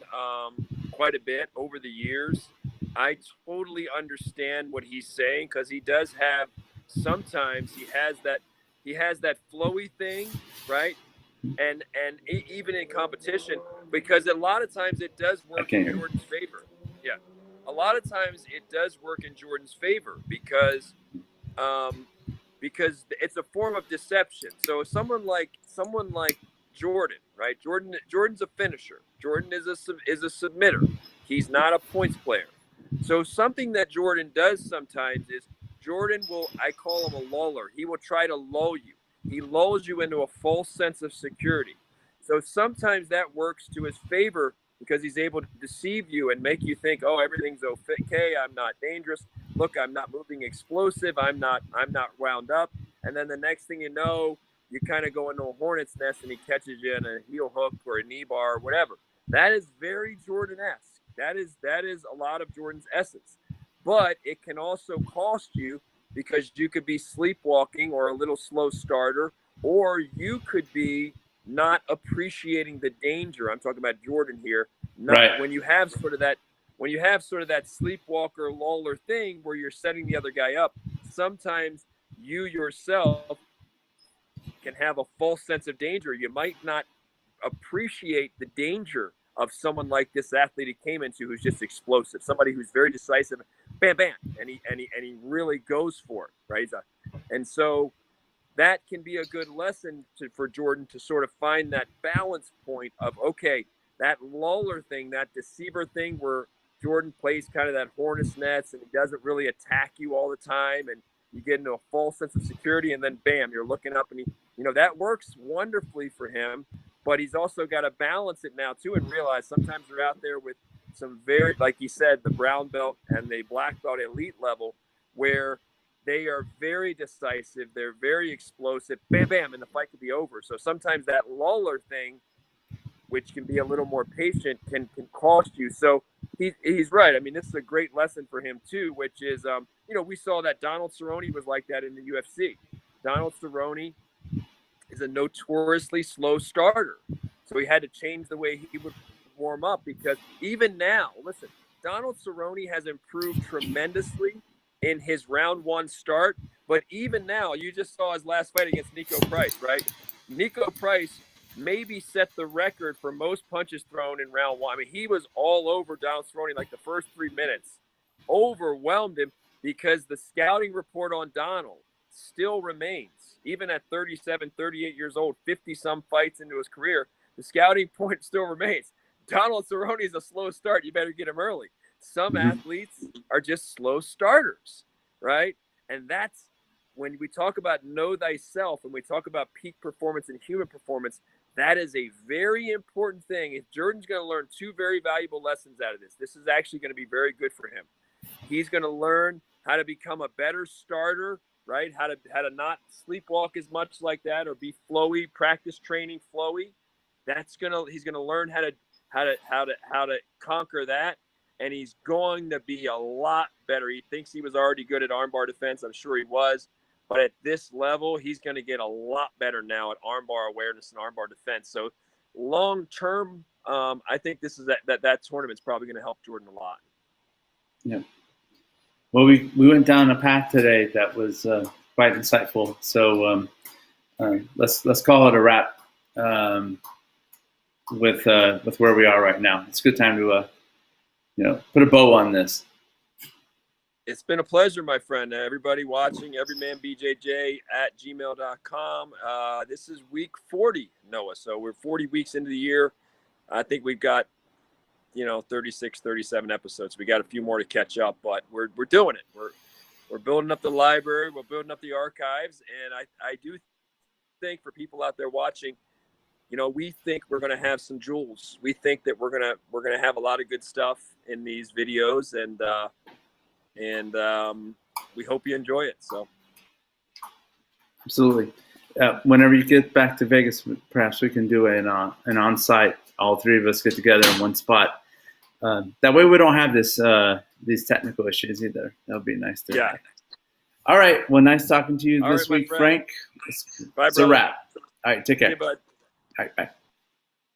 quite a bit over the years, I totally understand what he's saying, because he does have, sometimes he has that flowy thing, right? And even in competition, because a lot of times it does work in Jordan's favor. Yeah, a lot of times it does work in Jordan's favor because it's a form of deception. So someone like Jordan, right? Jordan's a finisher. Jordan is a submitter. He's not a points player. So something that Jordan does sometimes is Jordan will, I call him a luller. He will try to lull you. He lulls you into a false sense of security. So sometimes that works to his favor because he's able to deceive you and make you think, oh, everything's okay. I'm not dangerous. Look, I'm not moving explosive. I'm not wound up. And then the next thing you know, you kind of go into a hornet's nest and he catches you in a heel hook or a knee bar or whatever. That is very Jordan-esque. That is a lot of Jordan's essence. But it can also cost you, because you could be sleepwalking or a little slow starter, or you could be not appreciating the danger. I'm talking about Jordan here. Right. When you have sort of that sleepwalker luller thing where you're setting the other guy up, sometimes you yourself can have a false sense of danger. You might not appreciate the danger of someone like this athlete he came into, who's just explosive, somebody who's very decisive, bam, bam, and he really goes for it, right? And so that can be a good lesson for Jordan to sort of find that balance point of, okay, that luller thing, that deceiver thing where Jordan plays kind of that hornet's nest and he doesn't really attack you all the time, and you get into a false sense of security, and then bam, you're looking up, and that works wonderfully for him. But he's also got to balance it now too, and realize sometimes you're out there with some very, like you said, the brown belt and the black belt elite level, where they are very decisive, they're very explosive, bam, bam, and the fight could be over. So sometimes that luller thing, which can be a little more patient, can cost you. So he's right. I mean, this is a great lesson for him too, which is, we saw that Donald Cerrone was like that in the UFC. Donald Cerrone is a notoriously slow starter. So he had to change the way he would warm up, because even now, listen, Donald Cerrone has improved tremendously in his round one start. But even now, you just saw his last fight against Nico Price, right? Nico Price maybe set the record for most punches thrown in round one. I mean, he was all over Donald Cerrone like the first 3 minutes, overwhelmed him, because the scouting report on Donald still remains. Even at 37, 38 years old, 50-some fights into his career, the scouting point still remains. Donald Cerrone is a slow start. You better get him early. Some athletes are just slow starters, right? And that's when we talk about know thyself and we talk about peak performance and human performance. That is a very important thing. If Jordan's going to learn 2 very valuable lessons out of this, this is actually going to be very good for him. He's going to learn how to become a better starter, right? How to not sleepwalk as much like that, or be flowy, practice training flowy. He's going to learn how to conquer that. And he's going to be a lot better. He thinks he was already good at armbar defense. I'm sure he was. But at this level, he's going to get a lot better now at armbar awareness and armbar defense. So long term, I think this is that tournament's probably going to help Jordan a lot. Yeah. Well, we went down a path today that was quite insightful. So let's call it a wrap with where we are right now. It's a good time to put a bow on this. It's been a pleasure, my friend. Everybody watching, Everyman BJJ at gmail.com. This is week 40, Noah. So we're 40 weeks into the year. I think we've got 36, 37 episodes. We got a few more to catch up, but we're doing it. We're building up the library. We're building up the archives. And I do think, for people out there watching, we think we're going to have some jewels. We think that we're going to have a lot of good stuff in these videos, and we hope you enjoy it. So absolutely. Whenever you get back to Vegas, perhaps we can do an on-site. All 3 of us get together in one spot. That way we don't have these technical issues either. That would be nice. Yeah. All right. Well, nice talking to you this week, Frank. Bye, it's a wrap. All right. Take care. Hey, bud. All right. Bye.